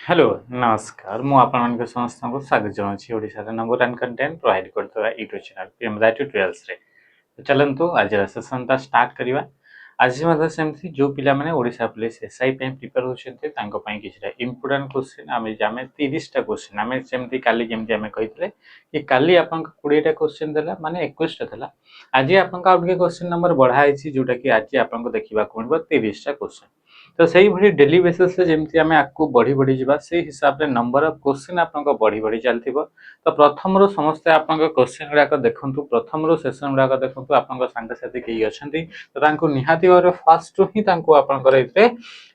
Hello नमस्कार मु आपन समस्त को स्वागत जनाऊँ ओडिशा नंबर 1 कंटेंट प्रोवाइड करथवा यूट्यूब चैनल पीएम ट्यूटोरियल्स रे। तो चलंतु आज सेशन ता स्टार्ट करिवा। आज मतलब सेमथि जो पिला माने ओडिशा पुलिस एसआई पे प्रिपेयर होछन्ते तांको पई किछटा इंपोर्टेंट क्वेश्चन आमे जामे 30 टा क्वेश्चन आमे सेमथि काली जेमथि आमे कहितले कि काली आपन 20 टा क्वेश्चन देला माने 21 टा देला। आज आपन का आउट क्वेश्चन नंबर बढ़ाई छि जोटा कि आज आपन को देखिबा कोनबो 30 टा क्वेश्चन। तो सही भली डेली बेसिस रे जेमति आमे आकु बढ़ी बढ़ी जिबा से हिसाब रे नंबर ऑफ क्वेश्चन आपन को बढ़ी बढ़ी चलथिबो। तो प्रथम रो समस्त आपन को क्वेश्चन गुडा को देखंतु प्रथम रो सेशन गुडा को देखंतु आपन को संग साथी केही अछंती तो तांको निहाती और फर्स्ट टू ही तांको आपन को इते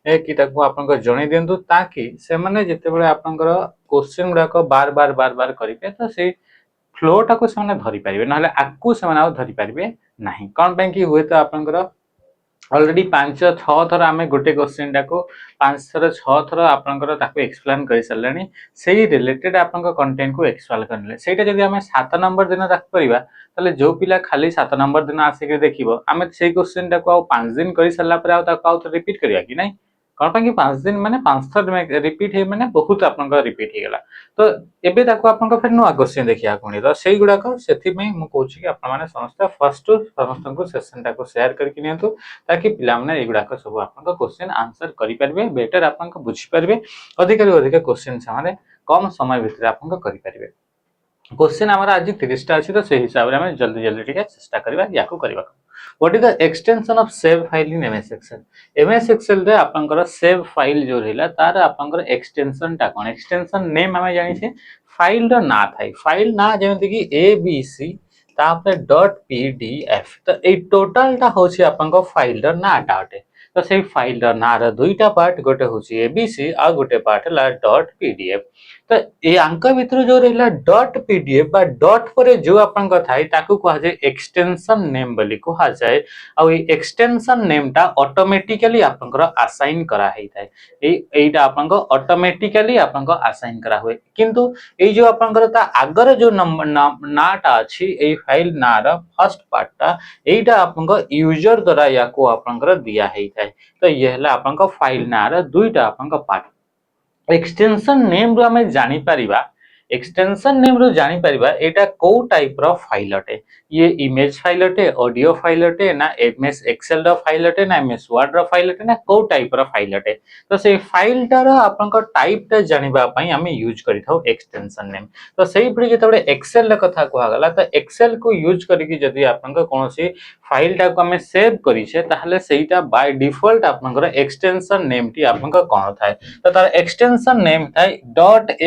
ए कि तांको आपन को जणे दियंतु ताकि से माने जते बेले आपन को क्वेश्चन गुडा को बार बार करिवे तो से फ्लो टा को से माने धरि परिबे नहले आकु से माने धरि परिबे नाही कोन पे कि हुए तो आपन को ऑलरेडी 5-6 थर आमे गोटे क्वेश्चन टा को 5-6 थर आपनकर ताको एक्सप्लेन करि सरलेनी सेही रिलेटेड आपनकर कंटेंट को एक्सप्लेन करले सेटा जदी आमे 7 नंबर दिन ताक परिबा तले जो पिला खाली 7 नंबर दिन आसे के देखिबो आमे सेही क्वेश्चन टा को 5 दिन करि सरला पर आ ताको आउ रिपीट करिया कि नै कोन पे कि 5 दिन माने 5 थर रिपीट हे माने बहुत आपनकर रिपीट हे गेला तो एबे ताको आपनकर फेर नुआ क्वेश्चन देखिया कोनी तो सेही गुडा को सेथि में मु कहूची कि आपन माने समस्त फर्स्ट समस्त को सेशन टा को शेयर करके नियंतु ताकि पिला माने एगुडा को सब आपन क्वेश्चन आंसर करि परबे बेटर आपन को बुझी परबे अधिक रे अधिक क्वेश्चन से कम समय भीतर आपन को करि परबे क्वेश्चन हमारा आज 30 टा अछि तो से हिसाब रे हम जल्दी जल्दी ठीक है चेष्टा करबा याको करबा what is the extension of save file in MS Excel MS Excel रे आपनकर सेव फाइल जो रहला तार आपनकर एक्सटेंशन टा कोन एक्सटेंशन नेम हम जानि छे फाइल रो ना थाई फाइल ना जेमति कि एबीसी तापर .pdf तो ए टोटल टा होछि आपनकर फाइल रो ना टाटे तो से फाइल रो ना रो दुईटा पार्ट गोटे होछि एबीसी आ गोटे पार्ट ला .pdf तो ए अंक भितर जो रहला .pdf बा डॉट पर जो आपन को थाई ताकू कहा जाय एक्सटेंशन नेम बोली कहा जाय आ ए एक्सटेंशन नेम टा ऑटोमेटिकली आपन को असाइन करा हेई थाई एटा आपन को ऑटोमेटिकली आपन को असाइन करा हुए किंतु ए जो आपन को ता आगर जो नंबर नाटा अछि ए फाइल ना रो फर्स्ट पार्ट टा एटा आपन को यूजर द्वारा याको आपन को दिया हेई थाई तो ये हला आपन को फाइल ना रो दुईटा आपन को पार्ट एक्सटेंशन नेम रो हमें जानि परिबा एक्सटेंशन नेम रो जानि परिबा एटा को टाइप रो फाइल अटे ये इमेज फाइल अटे ऑडियो फाइल अटे ना एमएस एक्सेल रो फाइल अटे ना एमएस वर्ड रो फाइल अटे ना को टाइप रो फाइल अटे तो से फाइल टार आपन को टाइप टा जानिबा पई हमें यूज करि थाउ एक्सटेंशन नेम तो सेही परि जेतबे एक्सेल रे कथा कहआ गला तो एक्सेल को यूज करिकि जदी आपन को कोनोसी फाइल टा को हमें सेव करि छे ताहले सेहीटा बाय डिफॉल्ट आपन को एक्सटेंशन नेम टी आपन को कोन थाए तो तार एक्सटेंशन नेम थाए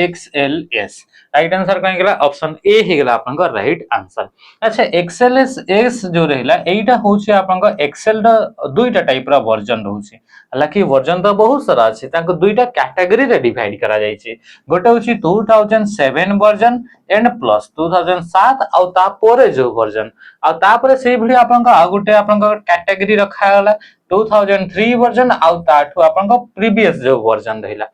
.xls राइट आंसर कहीं गेला ऑप्शन ए ही गेला आपन को राइट आंसर अच्छा एक्सएलएस जो रहला एटा होछि आपन को एक्सेल रो दुईटा टाइप रो वर्जन रहउछि हालांकि वर्जन तो बहुत सारा अछि ताको दुईटा कैटेगरी रे डिवाइड करा जाय छै गोटे होछि 2007 वर्जन एंड प्लस 2007 आ ता परे जो वर्जन आ ता परे सेही भली आपन को आ गोटे आपन को कैटेगरी रखा गला 2003 वर्जन आ ताठो आपन को प्रीवियस जो वर्जन रहला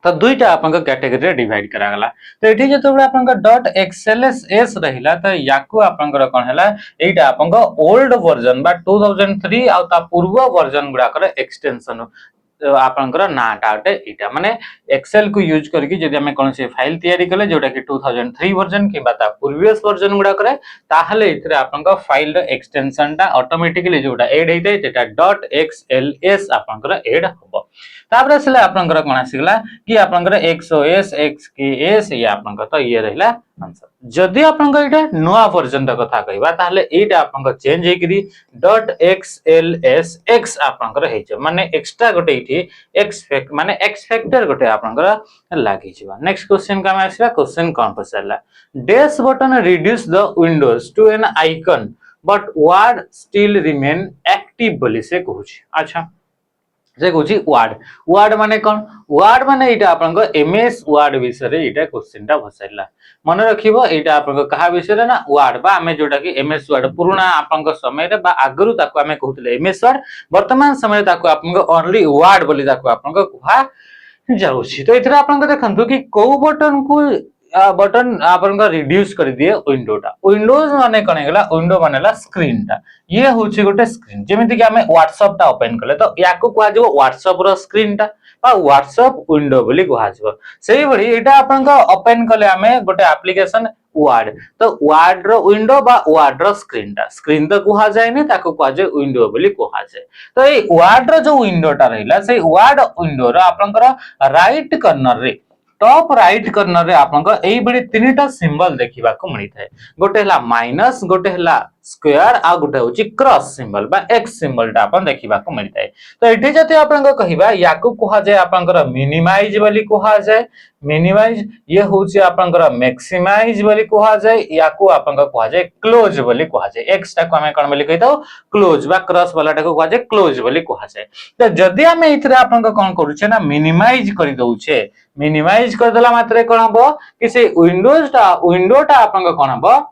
तो दुईटा आपन को कैटेगरी रे डिवाइड करा गला तो एठी जतबे आपन को .xlss रहिला तो याकू आपन को कोन हला एटा आपन को ओल्ड वर्जन बा 2003 आ ता पूर्व वर्जन गुडा कर एक्सटेंशन आपनकर नाटा अटे एटा माने एक्सेल को यूज करके जदी हमें कोन से फाइल तयारी कले जोटा कि 2003 वर्जन कि बाता प्रीवियस वर्जन गुडा करे ताहले इथरे आपनका फाइल रो एक्सटेंशन टा ऑटोमेटिकली जोटा ऐड हेतै तेटा .xls आपनकर ऐड हबो तापर सेले आपनकर कोन आसीगला कि आपनकर xos xks या आपनकर तो ये रहला आंसर जदी आपनका एटा नोआ वर्जन द कथा कहबा ताहले एटा आपनका चेंज हेकरी .xlsx आपनकर हेछ माने एक्स्ट्रा गोटे इठी x फैक्ट माने x फैक्टर गोटे आपनकर लागि छिबा नेक्स्ट क्वेश्चन का हम आसीबा क्वेश्चन कोन पसरला dash button reduce the windows to an icon but Word still remain active बोली से कहूची अच्छा जे कहूची वर्ड माने कोन वर्ड माने एटा आपनका एमएस वर्ड विषय रे एटा क्वेश्चन टा भसाइला मन रखिबो एटा आपनका कहा विषय रे ना वर्ड बा हमें जोटा कि एमएस वर्ड पुराना आपनका समय रे बा आगरु ताको हमें कहउतले एमएस वर्ड वर्तमान समय ताको आपनका ओनली वर्ड बोली ताको आपनका कहा जाउची तो इथरा आपनका देखंतु कि को बटन को बटन आपन रिड्यूस कर दिए विंडोटा विंडोज माने कौन है विंडो माने स्क्रीन टा ये हूँ गोटे स्क्रीन जमीती कि आम व्हाट्सएप टा ओपन कले तो या कह व्हाट्सएप रो स्क्रीन टा व्हाट्सएप विंडो बोली कह से भाई यहाँ आपन ओपन कले आम गोटे एप्लिकेशन वार्ड तो वार्ड रो विंडो बा वार्ड रो स्क्रीन तो कह जाए कह विंडो बोली कह जाए तो ये वार्ड रो जो विंडोटा रहा से वार्ड विंडो रो आपनकर राइट कर्नर रे टॉप राइट कर्नर रे आपनकर एई बडी तीनटा सिंबल देखिबा को मिली थाए गोटे हला माइनस गोटे हला स्क्वायर आ गोटे होची क्रॉस सिंबल बा एक्स सिंबल टा अपन देखिबा को मिली थाए तो एठी जते आपनकर कहिबा याकू कहा जाय आपनकर मिनिमाइज बोली कहा जाय मिनिमाइज ये होची आपनकर मैक्सिमाइज बोली कहा जाय याकू आपनकर कहा जाय क्लोज बोली कहा जाय एक्स टा को हमें कोन बोली कहिताओ क्लोज बा क्रॉस वाला टा को कहा जाय क्लोज बोली कहा जाय तो जदी हमें इथरे आपनकर कोन करूछे ना मिनिमाइज करि दउछे मिनिमाइज कर देला मात्रे कोन हबो कि से विंडोटा आपनकर कोन हबो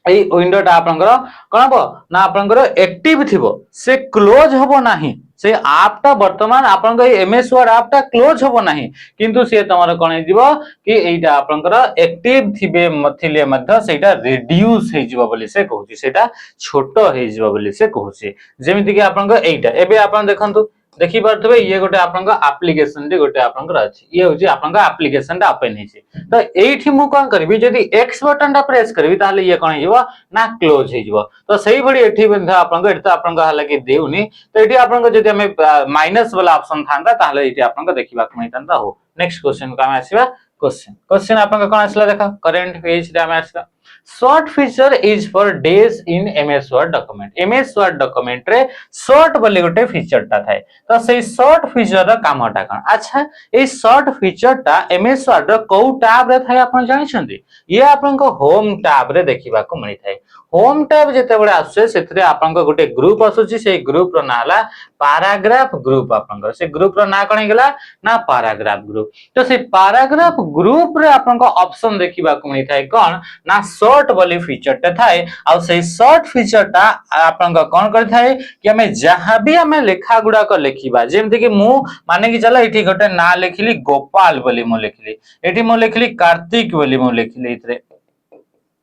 एई विंडोटा आपनकर कोन हबो ना आपनकर एक्टिव थिबो से क्लोज हबो नाही से आपटा वर्तमान आपनकर एमएस वर्ड आपटा क्लोज हबो नाही किंतु से तमर कोन हिजिबो कि एइटा आपनकर एक्टिव थिबे थिले मध्ये सेटा रिड्यूस हे जिवो बोली से कहूची सेटा छोटो हे जिवो बोली से कहूची जेमिति कि आपनकर एइटा एबे आपन देखंतु देखि पारथबे ये गोटे आपनका एप्लीकेशन टे गोटे आपनकर अछि ये होची आपनका एप्लीकेशन टा ओपन हिची तो एठी मु कोन करबी जदी एक्स बटन टा प्रेस करबी ताले ये कोन हिजबो ना क्लोज हिजबो तो सही बडी एठी बंधा आपनका एटा आपनका हला कि देउनी तो एठी आपनका जदी हमें माइनस वाला ऑप्शन थांदा ताले एठी आपनका देखिबा को मिलतांदा हो नेक्स्ट क्वेश्चन का हम आसीबा क्वेश्चन आपनका कोन आसला देखा करंट पेज रे हम आसला short feature is for days in MS word document MS word document रे शॉर्ट बोली गोटे फीचर टा थाए तो से शॉर्ट फीचर रा कामटा कोन अच्छा ए शॉर्ट फीचर टा एमएस वर्ड रो को टैब रे थाए आपण जानि छथि ये आपन को होम टैब रे देखिबा को मिलि थाए होम टैब जेते बडे आसे सेथरे आपन को गोटे ग्रुप आसुची से ग्रुप रो नाला पैराग्राफ ग्रुप आपन को से ग्रुप रो ना कोन गेला ना पैराग्राफ ग्रुप तो से पैराग्राफ ग्रुप रे आपन को ऑप्शन देखिबा को मिलि थाए कोन ना शॉर्ट बोली फीचर टा थाए आ से शॉर्ट फीचर टा आपन को कोन कर थाए कि हमें जहां भी हमें लेखा गुडा को लेखिबा जेमति कि मु माने कि चला एठी गोटे ना लेखिली गोपाल बोली मु लेखिली एठी मु लेखिली कार्तिक बोली मु लेखिली इतरे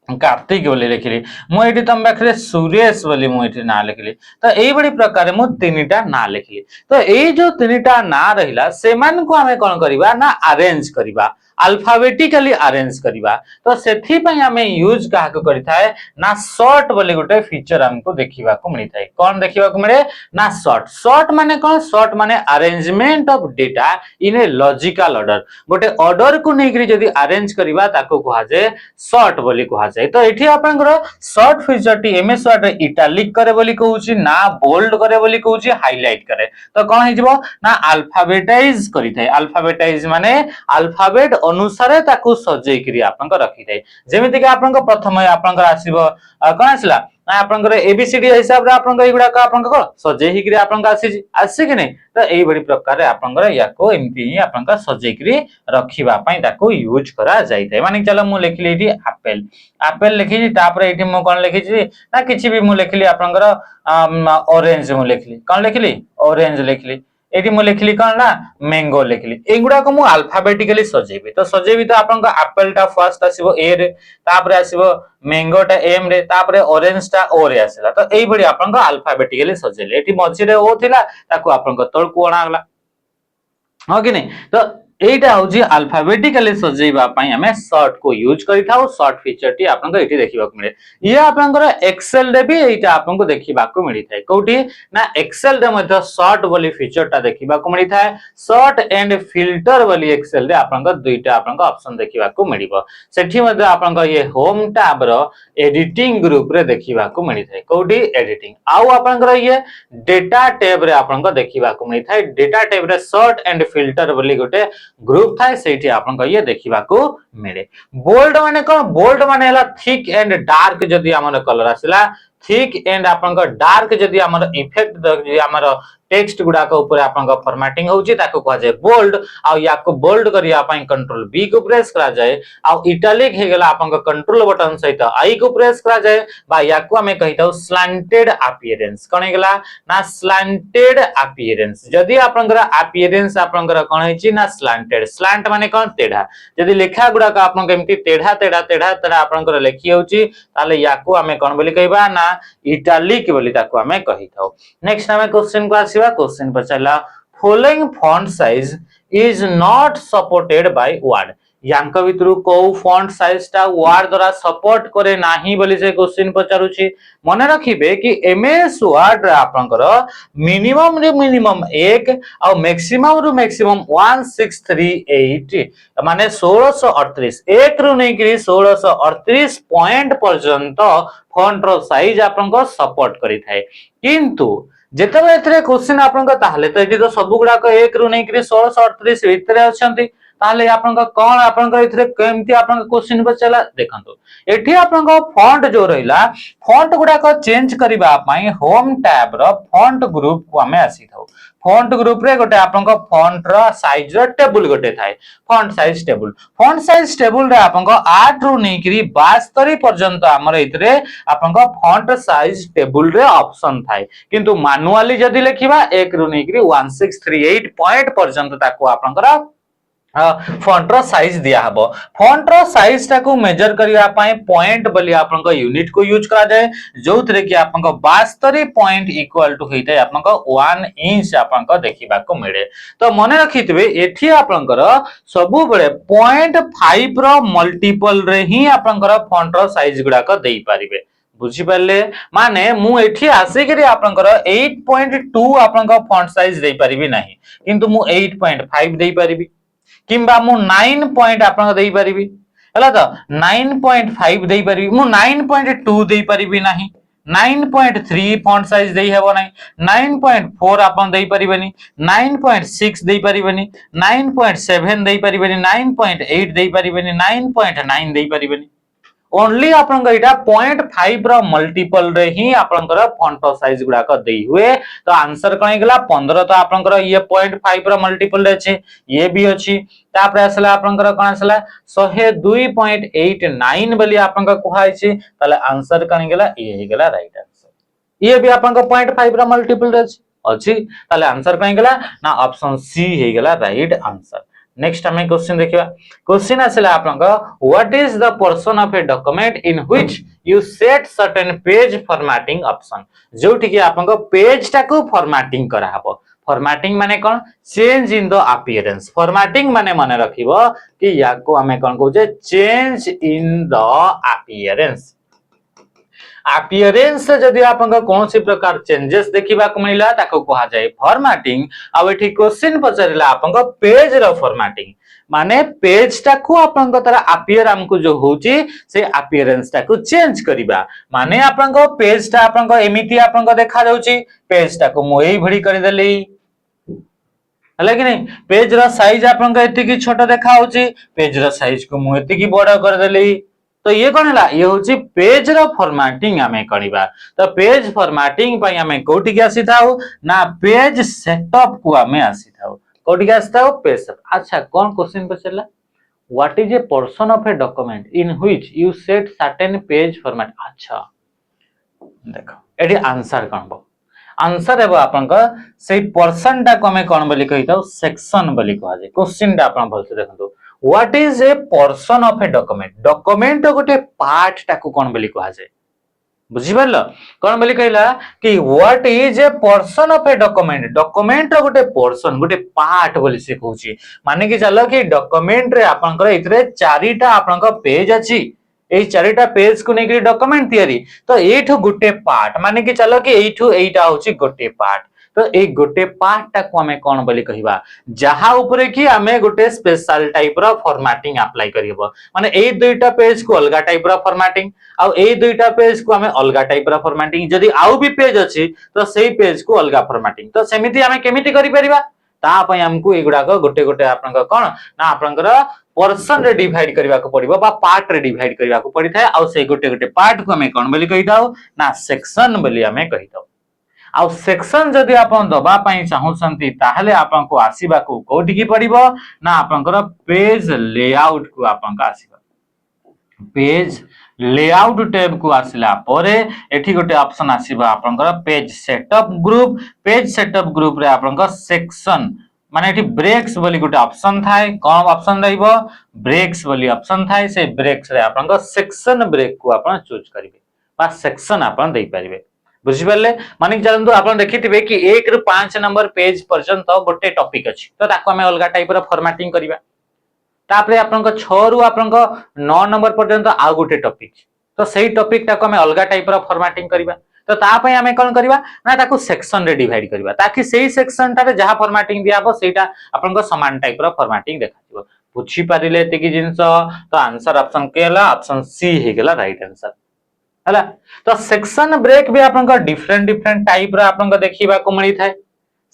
कार्तिक बोली लिखिली मु एठी तम पाखरे सुरेश बोली मु एठी ना लिखिली तो एई बडी प्रकार मु तीनटा ना लिखिली तो एई जो तीनटा ना रहिला सेमान को हमें कोन करिबा ना अरेंज करिबा अल्फाबेटिकली अरेंज करिबा तो सेथि पई हमें यूज काहा को करि थाए ना शॉर्ट बोली गोटे फीचर हमको देखिबा को मिलि थाए कोन देखिबा को मिले ना शॉर्ट माने कोन शॉर्ट माने arrangement of data in a logical order गोटे ऑर्डर को नेकरी जदी अरेंज करिबा ताको कहा जाय शॉर्ट बोली कहा जाय तो एठी आपनकर short feature T MS word रे इटैलिक करे बोली कहूची ना बोल्ड करे बोली कहूची हाइलाइट करे तो कोन हिजबो ना अल्फाबेटाइज करि थाए अल्फाबेटाइज माने अल्फाबेट अनुसार ताकू सजै करी आपन रखि थाए जेमिति कि आपन प्रथम आपन आसीबो कोन आसला ना आपन एबीसीडी हिसाब रे आपन एगुडा का आपन को सजै हिकरी आपन आसी कि नै तो एई बडी प्रकार आपन याको एमपी आपन सजै करी रखिबा पई ताकू यूज करा जाय थाए माने चलो मु लिखली एठी एप्पल लिखि तापर एठी मु कोन लिखि ना किछि भी मु लिखली आपन ऑरेंज मु लिखली कोन लिखली ऑरेंज लिखली एठी मु लिखली कोन ना मैंगो लिखली एगुडा को मु अल्फाबेटिकली सजेबी तो आपन एप्पल टा फर्स्ट आसीबो ए रे तापर आसीबो मैंगो टा एम रे तापर ऑरेंज टा ओ रे आसीला तो एई बडी आपन अल्फाबेटिकली सजेले एठी मझी रे ओ थिला ताको आपन तळकु अणागला हो कि नै तो एटा होजी अल्फाबेटिकली सजेबा पई हमें शॉर्ट को यूज करि थाउ शॉर्ट फीचर टी आपन को एठी देखिबा को मिले ये आपन को एक्सेल रे भी एटा आपन को देखिबा को मिली थाए कोठी ना एक्सेल रे मध्ये शॉर्ट बोली फीचर टा देखिबा को मिली थाए शॉर्ट एंड फिल्टर बोली एक्सेल रे आपन को दुईटा आपन को ऑप्शन देखिबा को मिलिबो सेठी मध्ये आपन को ये होम टैब रो एडिटिंग ग्रुप रे देखिबा को मिली थाए कोठी एडिटिंग आउ आपन को ये डेटा टैब रे आपन को देखिबा को मिली थाए डेटा टैब रे शॉर्ट एंड फिल्टर बोली गोटे ग्रुप थाए सेठी आपन को ये देखिबा को मिले बोल्ड माने कोन बोल्ड माने हला थिक एंड डार्क जदी हमर कलर आसिला थिक एंड आपन को डार्क जदी हमर इफेक्ट जदी हमर टेक्स्ट गुडाक ऊपर आपन फॉर्मेटिंग होउची ताको कहा जाय बोल्ड आ याको बोल्ड करिया पई कंट्रोल बी को प्रेस करा जाय आ इटैलिक हे गेला आपन कंट्रोल बटन सहित आई को प्रेस करा जाय बा याको हमें कहिताउ स्लैंटेड अपीयरेंस कोन हे गेला ना स्लैंटेड अपीयरेंस जदी आपन अपीयरेंस आपन कोन हेची ना स्लैंटेड स्लैंट माने कोन टेढ़ा जदी लेखा गुडाक आपन केमती टेढ़ा टेढ़ा टेढ़ा टेढ़ा आपन लेखि होउची ताले याको हमें कोन बोली कहबा ना इटैलिक बोली ताको हमें कहिताउ नेक्स्ट हमें क्वेश्चन को आसीबा क्वेश्चन पछला following font size is not supported by Word यांक भितरु को फॉन्ट साइज ता वर्ड द्वारा सपोर्ट करे नाही बोली से क्वेश्चन पचारुची मने रखिबे कि एमएस वर्ड रे आपनकर मिनिमम रे मिनिमम 1 और मैक्सिमम रे मैक्सिमम 1638 माने 1638 1 रु नै कि 1638 पॉइंट पर्यंत फॉन्ट रो साइज आपनकर सपोर्ट करि थाए किंतु जेतबे एथरे क्वेश्चन आपनकर ताहले त एठी तो सब गुडा को 1 रु नै कि 1638 भितरे अछंती ताले आपनका कोन आपनका इथरे केमती आपनका क्वेश्चन बचला देखंतु एठी आपनका फॉन्ट जो रहिला फॉन्ट गुडा को चेंज करिबा पई होम टैब रो फॉन्ट ग्रुप को हमें आसी थाउ फॉन्ट ग्रुप रे गोटे आपनका फॉन्ट रो साइज रो टेबल गोटे थाए फॉन्ट साइज टेबल रे आपनका 8 रु नै कि 72 पर्यंत हमर इथरे आपनका फॉन्ट साइज टेबल रे ऑप्शन थाए किंतु मैनुअली जदी लेखिबा 1 रु नै कि 1638 पॉइंट पर्यंत ताको आपनका फॉन्ट रो साइज दिया हबो फॉन्ट रो साइज टाको मेजर करिया पई पॉइंट बोली आपन को यूनिट को यूज करा जाय जोथरे कि आपन को 72 पॉइंट इक्वल टू होइते आपन को 1 इंच आपन को देखिबा को मिले तो मने रखितबे एठी आपन को सबु बळे 0.5 रो मल्टीपल रे ही आपन को फॉन्ट रो साइज गुडा को देई परिबे बुझी पाले माने मु एठी आसे करी आपनकर 8.2 आपनका फॉन्ट साइज देई परिबी नाही किंतु मु 8.5 देई परिबी किंबा मु 9 पॉइंट आपन देई परिबी हला तो 9.5 देई परिबी मु 9.2 देई परिबी नाही 9.3 फॉन्ट साइज देई हेबो नाही 9.4 आपन देई परिबेनी 9.6 देई परिबेनी 9.7 देई परिबेनी 9.8 देई परिबेनी 9.9 देई परिबेनी ओनली आपन इटा 0.5 रो मल्टीपल रे ही आपन फॉन्ट साइज गुडा को देई हुए तो आंसर कोन गेला 15 तो आपन ये 0.5 रो मल्टीपल रे छै ये भी अछि तापर असला आपन कोन असला 102.89 बली आपन कहै छै तले आंसर कोन गेला ये हे गेला राइट आंसर ये भी आपन 0.5 रो मल्टीपल रे अछि तले आंसर कोन गेला ना ऑप्शन सी हे गेला राइट आंसर नेक्स्ट हमें क्वेश्चन देखिबा क्वेश्चन आसला आपनका what is the portion of a document in which you set certain page formatting option जोठी कि आपनका पेज टाको फॉर्मेटिंग करा हबो फॉर्मेटिंग माने कोन change in the appearance formatting माने रखिबो कि याको हमें कोन कहू जे change in the appearance appearance जदी आपन कोनोसी प्रकार चेंजेस देखिबा को मिला ताको कहा जाय फॉर्मेटिंग आ एठी क्वेश्चन पचरिला आपन पेज रो फॉर्मेटिंग माने पेज टाको आपन तारा अपीयर हमको जो होची से अपीयरेंस टाको चेंज करिबा माने आपन पेज ता आपन एमिति आपन देखा जाउची पेज टाको मो एई भडी करि देली हला कि नहीं पेज रो साइज आपन एति की छोटा देखा होची पेज रो साइज को मो एति की बड़ा कर देली तो ये कौन है ये हूँ पेज रो फॉर्मेटिंग आमे करिबा तो पेज फॉर्मेटिंग पई आमे कोठी के आसी थाउ ना पेज सेटअप को आमे आसी थाउ कोठी के आसी थाउ पेज सेटअप अच्छा कौन क्वेश्चन पछला what is a portion of a document in which you set certain page format अच्छा देखो एडी आंसर कोन बो आंसर हेबो आपन का से पोर्शन टा को आमे कोन बोली कहि थाउ सेक्शन बोली कहा जाय क्वेश्चन टा आपन भलसे देखंतु What is a portion of a document? Document गोटे पार्ट टाको कोन बोली कहा जाय बुझी परलो कोन बोली कहला कि what is a portion of a document document रो गोटे पोर्शन गोटे पार्ट बोली से कहूची माने कि चलो कि डॉक्यूमेंट रे आपनकर इतरे चारिटा आपनका पेज अछि ए चारिटा पेज को नेकरी डॉक्यूमेंट थियरी तो एठो गोटे पार्ट माने कि चलो कि एठो एटा होची गोटे पार्ट तो ए गोटे पार्ट टा को हमें कोन बोली कहिबा जहा ऊपर कि हमें गोटे स्पेशल टाइप रो फॉर्मेटिंग अप्लाई करिबो माने ए दुईटा पेज को अलगा टाइप रो फॉर्मेटिंग आ ए दुईटा पेज को हमें अलगा टाइप रो फॉर्मेटिंग जदी आउ भी पेज अछि तो सेही पेज को अलगा फॉर्मेटिंग तो सेमिति हमें केमिति करि परिबा ता पय हमकु एगुडा को गोटे गोटे आपनका कोन ना आपनकर पोर्शन रे डिवाइड करबा को पड़िबो बा पार्ट रे डिवाइड करबा को पड़ि थाए आ से गोटे गोटे पार्ट को हमें कोन बोली कहिताउ ना सेक्शन बोली हमें कहिताउ आ सेक्शन जदि आपण दबा पई चाहउसंती ताहले आपण को आसीबा को कोठी की पड़िबो ना आपनकर पेज लेआउट को आपण का आसीबा पेज लेआउट टैब को आसिला परे एठी गोटे ऑप्शन आसीबा आपनकर पेज सेटअप ग्रुप रे आपनकर सेक्शन माने एठी ब्रेक्स बोली गोटे ऑप्शन थाए कोन ऑप्शन रहइबो ब्रेक्स बोली ऑप्शन थाए से ब्रेक्स रे आपनकर सेक्शन ब्रेक को आपण चूज करिवे बा सेक्शन आपण देई परिवे बुझि परले माने चलंतु आपण देखिथिबे कि 1 रु 5 नंबर पेज पर्यंत गोटे टॉपिक अछि तो ताको हमें अलगा टाइप रो फॉर्मेटिंग करिवा तापरे आपनका 6 रु आपनका 9 नंबर पर्यंत आ गोटे टॉपिक तो सही टॉपिक टाको हमें अलगा टाइप रो फॉर्मेटिंग करिवा तो ता पई हमें कोन करिवा ना ताको सेक्शन रे डिवाइड करिवा ताकि सेही सेक्शन टारे जहा फॉर्मेटिंग दियाबो सेटा आपनका समान टाइप रो फॉर्मेटिंग देखाजिवो पुछि पारिले एतिकी जिंस तो आंसर ऑप्शन के हला ऑप्शन सी हे गेला राइट आंसर हला तो सेक्शन ब्रेक भी आपनका डिफरेंट टाइप रो आपनका देखिबा को मिली थाए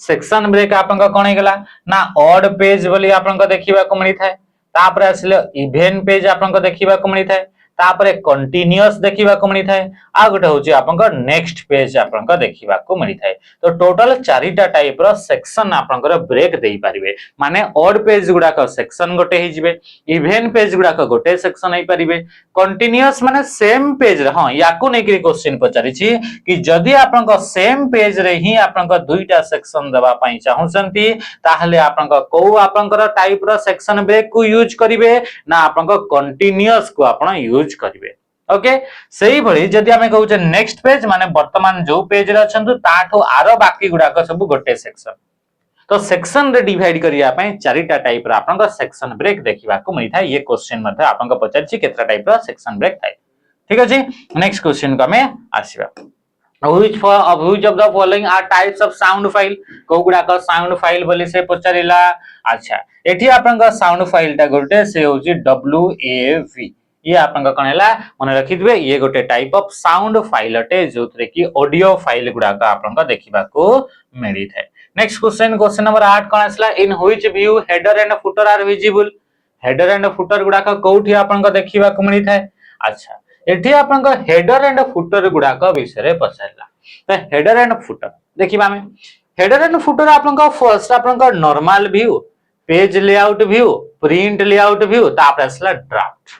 सेक्शन ब्रेक आपनका कोन हे गेला ना ऑड पेज बोली आपनका देखिबा को मिली थाए तापरे आसिले इवेन पेज आपनका देखिबा को मिली थाए तापरे कंटीन्यूअस देखिबा को मिली थाए आ गोटे होची आपनका नेक्स्ट पेज आपनका देखिबा को मिली थाए तो टोटल चारिटा टाइप रो सेक्शन आपनकर ब्रेक देई परिबे माने ऑड पेज गुडा का सेक्शन गोटे हे जिवे इवेन पेज गुडा का गोटे सेक्शन हे परिबे कंटीन्यूअस माने सेम पेज रे हां याकू नै कि क्वेश्चन पचारि छी कि जदि आपनका सेम पेज रे ही आपनका दुईटा सेक्शन देबा पई चाहउसंती ताहले आपनका को आपनकर टाइप रो सेक्शन ब्रेक को यूज करिवे ना आपनका कंटीन्यूअस को आपण यूज करिवे ओके सही भली जदि हमें कहउचे नेक्स्ट पेज माने वर्तमान जो पेज रे अछंतु ताठो आरो बाकी गुडा का सब गोटे सेक्शन तो सेक्शन रे डिवाइड करिया पई चारिटा टाइप रा आपनका सेक्शन ब्रेक देखिबा को मिली थाए ये क्वेश्चन मध्ये आपनका पचारछि केतरा टाइप रा सेक्शन ब्रेक थाए ठीक अछि नेक्स्ट क्वेश्चन को हमें आसीबा which of the following are types of sound file को गुडा का साउंड फाइल बोली से पचारिला अच्छा एठी आपनका साउंड फाइल टा गोटे से होची WAV ये आपनका कोन हैला मन रखि दिबे ये गोटे टाइप ऑफ साउंड फाइल अटे जोतरे की ऑडियो फाइल गुडा का आपनका देखिबा को मिली थाए नेक्स्ट क्वेश्चन नंबर 8 कोन आसला in which view header and footer are visible header and footer गुडा का कोठी आपनका देखिबा को मिली थाए अच्छा एठी आपनका हेडर एंड फुटर गुडा का विषय रे पछारला तो हेडर एंड फुटर देखिबा में हेडर एंड फुटर आपनका फर्स्ट आपनका normal view page layout view print layout view तापर आसला ड्राफ्ट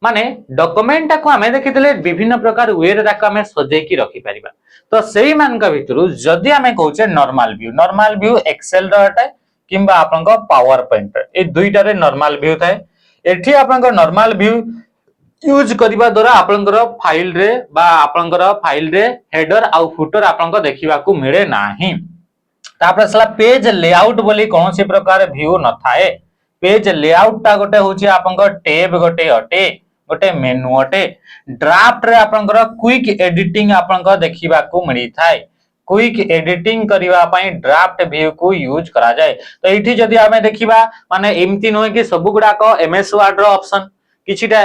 माने डॉक्यूमेंट को हमें देखितले विभिन्न प्रकार वे रे ताको हमें सजे की रखि परिबा तो सेही मान का भितरु जदी हमें कहउचे नॉर्मल व्यू एक्सेल रहटे किंबा आपनका पावर पॉइंट ए दुईटा रे नॉर्मल व्यू थाए एठी आपनका नॉर्मल व्यू यूज करिबा द्वारा आपनकर फाइल रे बा आपनकर फाइल रे हेडर आ फुटर आपनका देखिबा को मिले नाही तापर असला पेज लेआउट बोली कौन से प्रकार व्यू न थाए पेज लेआउट ता गोटे होची आपनकर टैब गोटे अटे गोटे मेनू अटे ड्राफ्ट रे आपनकर क्विक एडिटिंग आपनका देखिबा को मिली थाए क्विक एडिटिंग करिवा पई ड्राफ्ट व्यू को यूज करा जाय तो एठी जदी हमें देखिबा माने एमती नय कि सब गुडा को एमएस वर्ड रो ऑप्शन किछिटा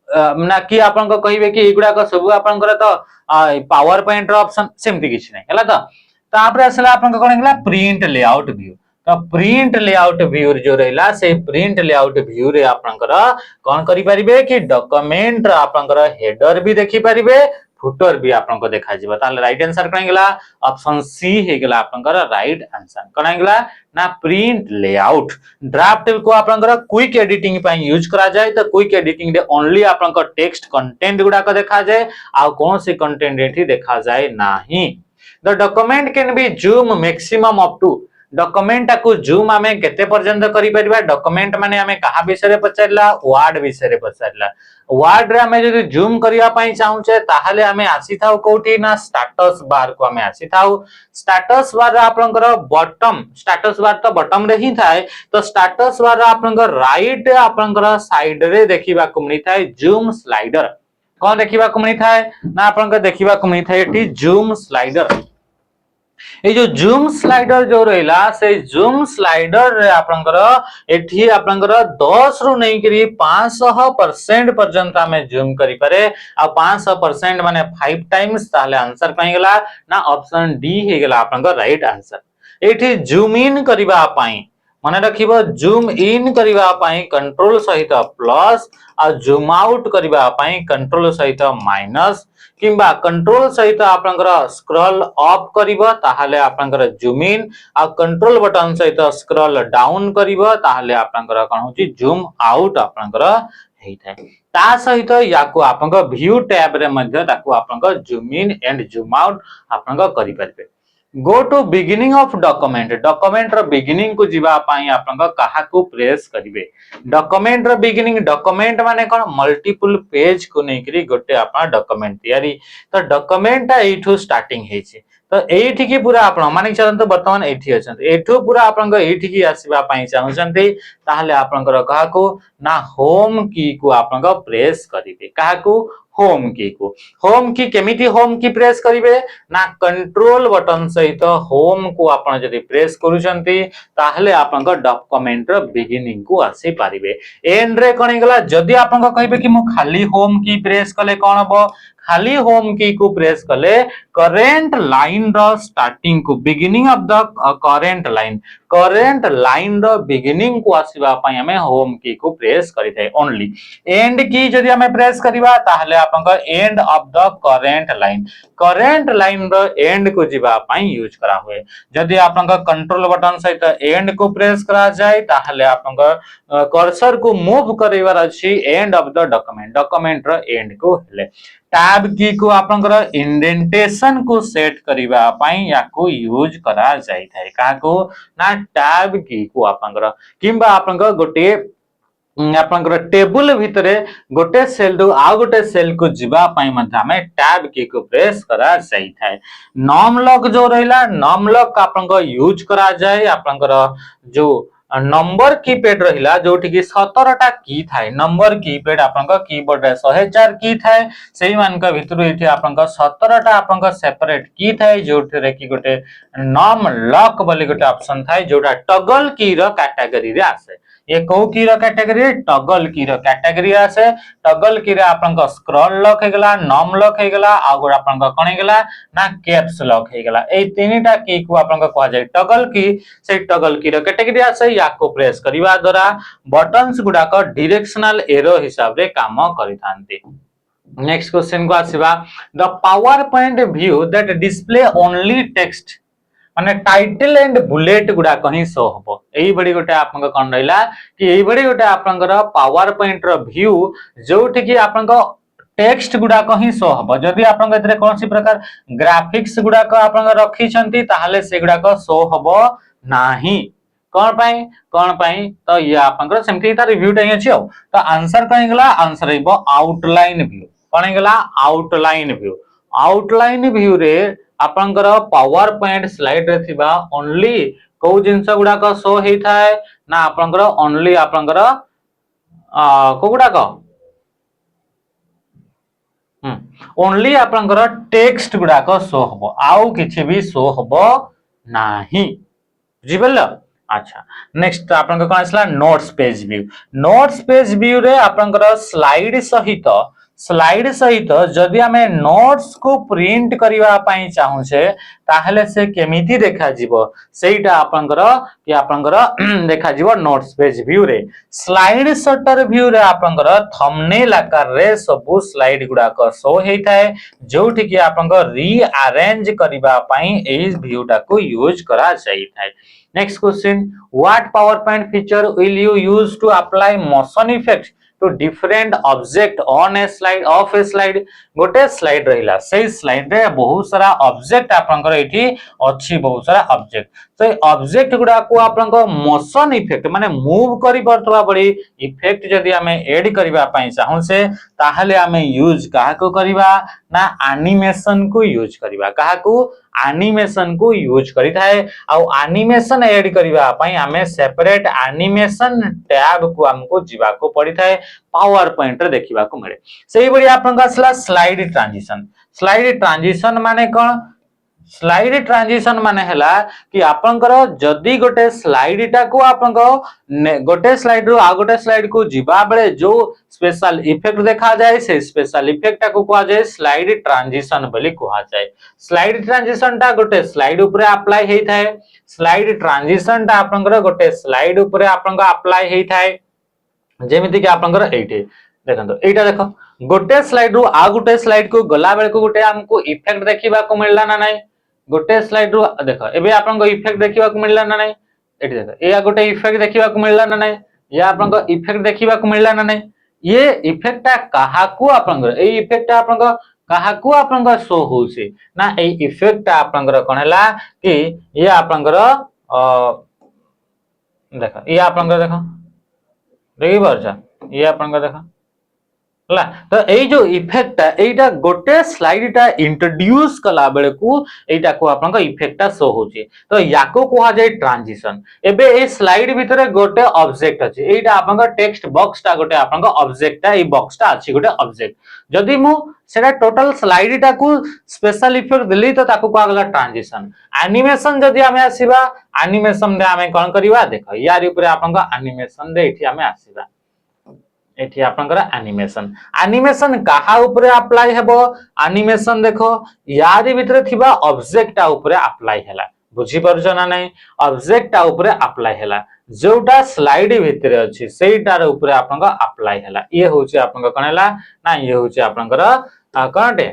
ना कि आपन को कहिबे कि एगुडा को सब आपन करे तो पावर पॉइंट रो ऑप्शन सेमती किछ नै हला तो तापर असला आपन को कोन गेला प्रिंट लेआउट व्यू तो प्रिंट लेआउट व्यू जो रहला से प्रिंट लेआउट व्यू रे आपन कर कोन करि परिबे कि डॉक्यूमेंट आपन कर हेडर भी देखि परिबे फुटर भी आपन को देखा जिवो ताले राइट आंसर कोन गेला ऑप्शन सी हे गेला आपन कर राइट आंसर कोन गेला ना प्रिंट लेआउट ड्राफ्ट को आपन कर क्विक एडिटिंग पई यूज करा जाय तो क्विक एडिटिंग रे ओनली आपन को टेक्स्ट कंटेंट गुडा को देखा जाय आ कोन से कंटेंट एठी देखा जाय नाही the document can be zoom maximum up to document को जूम हमें केते पर्यंत करि परिबा डॉक्यूमेंट माने हमें कहा विषय रे पचारला वर्ड विषय रे पचारला वर्ड रे हमें जदि जूम करिया पई चाहूचे ताहले हमें आसी थाउ कोठी ना स्टेटस बार को हमें आसी थाउ स्टेटस बार आपनकर बॉटम स्टेटस बार तो बॉटम रे ही थाए तो स्टेटस बार आपनकर राइट आपनकर साइड रे देखिबा को मिली थाए जूम स्लाइडर कोन देखिबा को मिली थाए ना आपनकर देखिबा को मिली थाए एठी जूम स्लाइडर ए जो जूम स्लाइडर जो रहला से जूम स्लाइडर रे आपनकर एठी आपनकर 10 रु नै करी 500% पर्यंत हमें जूम करि पारे आ 500% माने 5 टाइम्स ताले आंसर कहि गेला ना ऑप्शन डी हे गेला आपनकर राइट आंसर एठी जूम इन करिबा पई माने रखिबो जूम इन करिबा पई कंट्रोल सहित प्लस आ जूम आउट करिबा पई कंट्रोल सहित माइनस किंबा कंट्रोल सहित आपनकर स्क्रॉल अप करिवो ताहाले आपनकर जूम इन आ कंट्रोल बटन सहित स्क्रॉल डाउन करिवो ताहाले आपनकर कोन होची जूम आउट आपनकर हेई थाए ता सहित याको आपनकर व्यू टैब रे मध्ये ताको आपनकर zoom in and zoom out आपनकर करि परबे go to beginning of document document रो बिगिनिंग को जीवा पाई आपन कहा को प्रेस करिवे डॉक्यूमेंट रो बिगिनिंग डॉक्यूमेंट माने कोन मल्टीपल पेज को नै करी गोटे आपन डॉक्यूमेंट तयारी तो डॉक्यूमेंट एठू स्टार्टिंग हेछि तो एठी की पूरा आपन माने चलंत वर्तमान एठी अछन एठू पूरा आपन एठी की आसीबा पाई चाहउछन्ते ताहले आपन कहा को ना होम की को आपन प्रेस करिवे कहा को होम की केमिति होम की प्रेस करिवे ना कंट्रोल बटन सहित होम को आपण जदि प्रेस करूछंती ताहले आपन डॉक्यूमेंट रो बिगिनिंग को आसी पारिबे एंड रे कोन गला जदि आपन कहबे कि मु खाली होम की प्रेस कले कोन हबो खाली होम की को प्रेस कले करेंट लाइन रो स्टार्टिंग को beginning of the current line रो बिगिनिंग को आसीबा पई हमें होम की को प्रेस करि थाए ओनली एंड की जदि हमें प्रेस करिवा ताहले आपन end of the current line रो एंड को जीवा पई यूज करा हुए जदि आपन कंट्रोल बटन सहित एंड को प्रेस करा जाय ताहले आपन कर्सर को मूव करिवार अछि एंड ऑफ द डॉक्यूमेंट रो एंड को हेले टैब की को आपनकर इंडेंटेशन को सेट करिवा पई याको यूज करा जाय थाए का को ना टैब की को आपनकर किंबा आपनकर गोटे आपनकर टेबल भितरे गोटे सेल दो आ गोटे सेल को जीवा पई मध्ये हमें टैब की को प्रेस करा जाय थाए नॉम लॉक जो रहिला नॉम लॉक आपनकर यूज करा जाय आपनकर जो नंबर कीपैड रहिला जोठी की 17 टा की थाए नंबर कीपैड आपनका कीबोर्ड रे 104 की थाए सेही मानका भितरु एठी आपनका 17 टा आपनका सेपरेट की थाए जोठी रे की गोटे नॉम लॉक बोली गोटे ऑप्शन थाए जोटा टगल की रो कैटेगरी रे आसे ये को की रो कैटेगरी टगल की रो कैटेगरी आसे टगल की रे आपनका स्क्रॉल लॉक हे गेला नॉम लॉक हे गेला आ गोटा आपनका कोन हे गेला ना कैप्स लॉक हे गेला ए तीनटा की को आपनका कहवा जाय टगल की से टगल की रो कैटेगरी आसे याको प्रेस करिवा द्वारा बटन्स गुडा को डायरेक्शनल एरो हिसाब रे काम करिथांती नेक्स्ट क्वेश्चन को आसीबा the PowerPoint view that display only text माने टाइटल एंड बुलेट गुडा कहीं शो हबो एई बडी गोटे आपन को कोन रहिला कि एई बडी गोटे आपन को पावर पॉइंट रो व्यू जोठी कि आपन को टेक्स्ट गुडा कहीं शो हबो जदि आपन एतरे कोनसी प्रकार ग्राफिक्स गुडा को आपन रखी छंती ताहाले से गुडा को शो हबो नाही कौन पाई तो ये आपन सेमती तार रिव्यू टाइ अछि तो आंसर कहीं गला आंसर हेबो आउटलाइन व्यू कौन गला आउटलाइन व्यू रे आपनकर पावर पॉइंट स्लाइड रे थिबा ओनली को जिंस गुडा को शो हेई थाए ना आपनकर ओनली आपनकर को गुडा को ओनली आपनकर टेक्स्ट गुडा को शो हबो आउ किछि भी शो हबो नाही बुझिबल अच्छा नेक्स्ट आपन कोन आसला नोट्स पेज व्यू रे आपनकर स्लाइड सहित जदि हमें नोट्स को प्रिंट करिवा पई चाहू छे ताहले से केमिति देखा जीवो सेटा आपनकर कि आपनकर देखा जीवो नोट्स पेज व्यू रे स्लाइड शटर व्यू रे आपनकर थंबनेल आकार रे सब स्लाइड गुडा को शो हेई थाए जोठी कि आपनकर रीअरेंज करिवा पई एई व्यू टा को यूज करा जाई थाए next question what PowerPoint feature will you use to apply motion effect to different object on a slide of a slide गोटे स्लाइड रहिला सेही स्लाइड रे बहुत सारा ऑब्जेक्ट आपनकर एठी अछि बहुत सारा ऑब्जेक्ट तो ऑब्जेक्ट गुडा को आपनकर मोशन इफेक्ट माने मूव करि परतबा बडी इफेक्ट जदि हमें ऐड करिवा पई चाहू से ताहले हमें यूज काहा को करिवा ना एनिमेशन को यूज करिवा काहा को एनिमेशन को यूज करि थाए आ एनिमेशन ऐड करिवा पई हमें सेपरेट एनिमेशन टैब को हमको जीवा को पड़ी थाए पावर पॉइंट रे देखिबा को मिले सेही बडी आपन असला स्लाइड ट्रांजिशन माने कोन स्लाइड ट्रांजिशन माने हला कि आपनकर जदी गोटे स्लाइड टा को आपनको गोटे स्लाइड रो आ गोटे स्लाइड को जीवा बेले जो स्पेशल इफेक्ट देखा जाए से स्पेशल इफेक्ट टा को कहा जाए स्लाइड ट्रांजिशन बोली कहा जाए स्लाइड ट्रांजिशन टा गोटे स्लाइड ऊपर अप्लाई हेई थाए स्लाइड ट्रांजिशन टा आपनकर गोटे स्लाइड ऊपर आपनका अप्लाई हेई थाए जेमिति कि आपनकर एठी देखंतो एटा देखो गोटे स्लाइड रु आ गोटे स्लाइड को गला बेल को गोटे हमको इफेक्ट देखिबा को मिलला ना नहीं गोटे स्लाइड रु देखो एबे आपन को इफेक्ट देखिबा को मिलला ना नहीं एठी देखो ए गोटे इफेक्ट देखिबा को मिलला ना नहीं या आपन को इफेक्ट देखिबा को मिलला ना नहीं ये इफेक्टटा काहा को आपन को ए इफेक्टटा आपन को काहा को आपन को शो होउसी ना ए इफेक्टटा आपन को कोन हला कि ये आपन को देखो ये आपन को देखो देखि परछा ये आपन को देखो ला तो ए जो इफेक्ट एटा गोटे स्लाइड इंट्रोड्यूस कला बेले को एटा को आपन को इफेक्ट शो होची तो याको कोहा जाय ट्रांजिशन एबे ए स्लाइड भीतर गोटे ऑब्जेक्ट अछि एटा आपन को टेक्स्ट बॉक्स टा गोटे आपन को ऑब्जेक्ट टा ए बॉक्स टा अछि गोटे ऑब्जेक्ट जदी मु सेटा टोटल स्लाइड टा को स्पेशल इफेक्ट दिली तो ताको कोहा गला ट्रांजिशन एनिमेशन जदी हमें आसीबा एनिमेशन दे हमें कोन करिवा देखो यार ऊपर आपन को एनिमेशन दे एठी हमें आसीबा एठी आपनकर एनिमेशन एनिमेशन कहा ऊपर अप्लाई हेबो एनिमेशन देखो यारी भीतर थिबा ऑब्जेक्ट ऊपर अप्लाई हैला बुझी परछ ना नहीं ऑब्जेक्ट ऊपर अप्लाई हैला जोटा स्लाइड भीतर अछि सेटार ऊपर आपनका अप्लाई हैला ये होची आपनका कोन हैला ना ये होची आपनकर कोनटे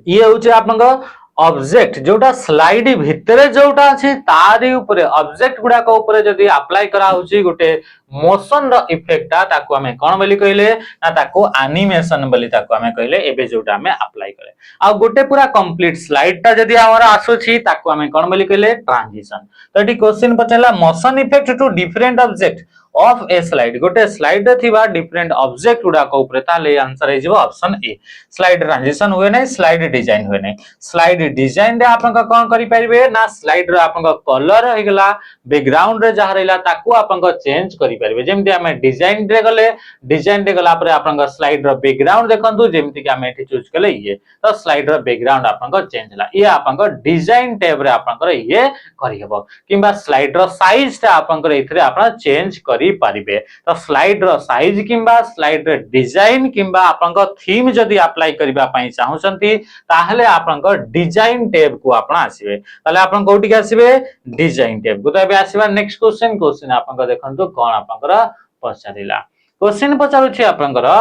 ये होची आपनका ऑब्जेक्ट जोटा स्लाइड भितरे जोटा अछि तारी ऊपर ऑब्जेक्ट गुडा को ऊपर जदी अप्लाई करा होची गोटे मोशन रो इफेक्ट ताको हमें कोन बोली कहले ना ताको एनिमेशन बोली ताको हमें कहले एबे जोटा हमें अप्लाई करे आ गोटे पूरा कंप्लीट स्लाइड ता जदी हमरा आसुची ताको हमें कोन बोली कहले ट्रांजिशन तो एटी क्वेश्चन पचला motion effect to different object of a slide गोटे स्लाइड रे थिबा डिफरेंट ऑब्जेक्ट गुडा को ऊपर ताले आंसर हे जिवो ऑप्शन ए स्लाइड ट्रांजिशन हुए नै स्लाइड डिजाइन हुए नै स्लाइड डिजाइन रे आपन का कोन करि परिबे ना स्लाइड रे आपन का कलर हे गेला बैकग्राउंड रे जहा रहला ताको आपन का चेंज करि परिबे जेमति हमें डिजाइन रे गले डिजाइन रे गला पर आपन का स्लाइड रो बैकग्राउंड देखंतु जेमति कि हमें एठी चूज कले ये तो स्लाइड रो बैकग्राउंड आपन का चेंज हला ये आपन का डिजाइन टैब रे आपन का ये करि हेबो किबा स्लाइड रो साइज ता आपन का एथरे आपन चेंज करि पारिबे तो स्लाइड रो साइज किबा स्लाइड रे डिजाइन किबा आपन का थीम जदी अप्लाई करिबा पई चाहउछंती ताहले आपन का डिजाइन टैब को आपन आसीबे ताले आपन कोठी के आसीबे डिजाइन टैब को तो एबे आसीबा नेक्स्ट क्वेश्चन आपन का देखंतु कोन आपन का पछारिला क्वेश्चन पछारु छी आपन का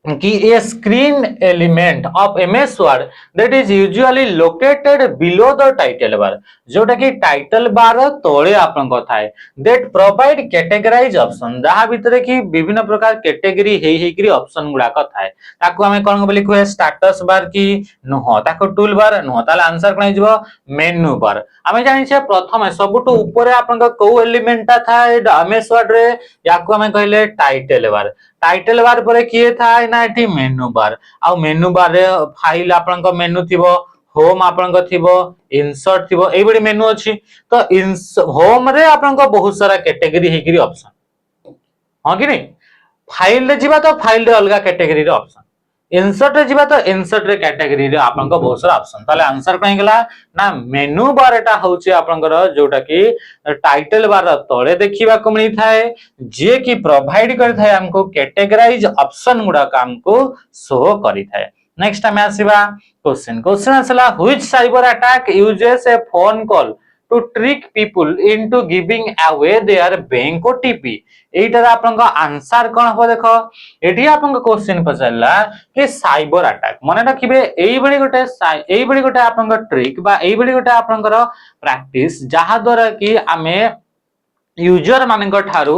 कि a screen element of MS Word that is usually located below the title bar जोटा कि टाइटल बार तोळे आपन को थाए that provide categorize option जहा भीतर कि विभिन्न प्रकार कैटेगरी हेई करी ऑप्शन गुडा को थाए ताको हमें कोन बोली को स्टेटस बार की नो ताको टूल बार नो ताले आंसर कोन हिजबो मेनू बार हमें जानि छे प्रथम सबटो ऊपर आपन को को एलिमेंट ता थाए MS Word रे याको हमें कहले टाइटल बार पर किए थाए ना एठी मेनू बार आ मेनू बार रे फाइल आपन को मेनू थिबो होम आपन को थिबो इंसर्ट थिबो एई बडी मेनू अछि तो होम रे आपन को बहुत सारा कैटेगरी हेकरी ऑप्शन हां कि नहीं फाइल रे जिबा तो फाइल रे अलगा कैटेगरी रे ऑप्शन इंसर्ट रे जिबा तो इंसर्ट रे कैटेगरी रे आपन को बहुत सारा ऑप्शन ताले आंसर कहीं गेला ना मेनू बार एटा होची आपन को जोटा कि टाइटल बार तळे देखिबा को मिली थाए जे कि प्रोवाइड करि थाए हमको कैटेगराइज ऑप्शन गुडा काम को शो करि थाए नेक्स्ट हमें आसीबा क्वेश्चन आसला which cyber attack uses A phone call to trick people into giving away their bank OTP एटार आपन का आंसर कोन हो देखो एठी आपन को क्वेश्चन पचला कि साइबर अटैक माने रखिबे एई बडी गोटे आपन का ट्रिक बा एई बडी गोटे आपन को प्रैक्टिस जहा द्वारा कि हमें यूजर मानन को थारू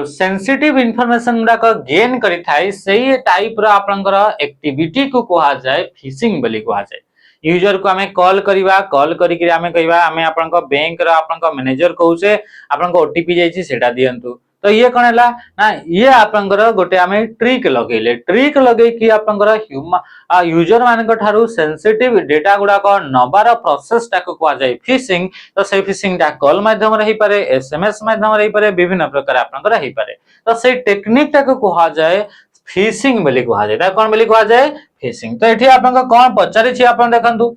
सेंसिटिव इंफॉर्मेशन गुडा को गेन करि थाई सेही टाइप रो आपन को एक्टिविटी को कहा जाय फिशिंग बोली कहा जाय यूजर को हमें कॉल करी कि हमें कहबा हमें आपन को बैंक रो आपन को मैनेजर कहूचे आपन को ओटीपी जाईची सेटा दियंतु तो ये कोन हला ना ये आपन को गोटे हमें ट्रिक लगे कि आपन को ह्यूमन यूजर मान को थारू सेंसिटिव डेटा गुडा को नबार प्रोसेस टा को कहा जाय फिशिंग तो से फिशिंग टा कॉल माध्यम रे ही पारे एसएमएस माध्यम रे ही पारे विभिन्न प्रकार आपन को रही पारे तो से टेक्निक टा को कहा जाय फिशिंग बोली कहा जाय ता कोन बोली कहा जाय फिशिंग तो एठी आपन को कोन पचारि छी आपन देखंतु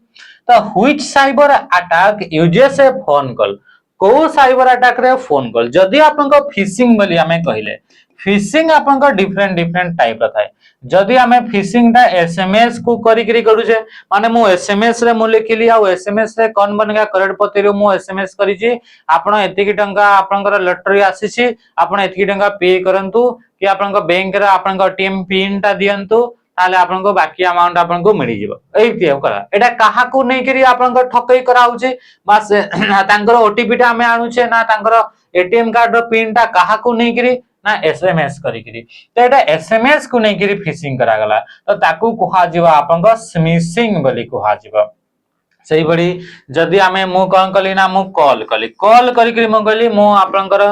तो which cyber attack uses A phone call को साइबर अटैक रे फोन कॉल जदी आपन को फिशिंग बोली हमें कहिले फिशिंग आपन डिफरेंट डिफरेंट टाइप रा थाए जदि आमे फिशिंग टा एसएमएस को करी करी करूछे माने मु एसएमएस रे मु लिखिली आ एसएमएस रे कोन बनेगा करोड़पति रो मु एसएमएस करिछि आपण एतिकी टंका आपनकर लॉटरी आसीछि आपण एतिकी टंका पे करंतु कि आपनकर बैंक रे आपनकर टीम पिन टा दियंतु ताले आपनको बाकी अमाउंट आपनको मिली जिवो एति करा एटा काहा को नै करी आपनको ठकई करा होछि बस तांकर ओटीपी टा हमें आनुछे ना तांकर एटीएम कार्ड रो पिन टा काहा को नै करी ना एसएमएस करी करी तो एटा एसएमएस को नै करी फिशिंग करा गला तो ताकू कुहा जिवो आपनको स्मिशिंग बोली कुहा जिवो सही बड़ी जदि आमे मु कोन कली ना मु कॉल करी करी मु कहली मु आपनकर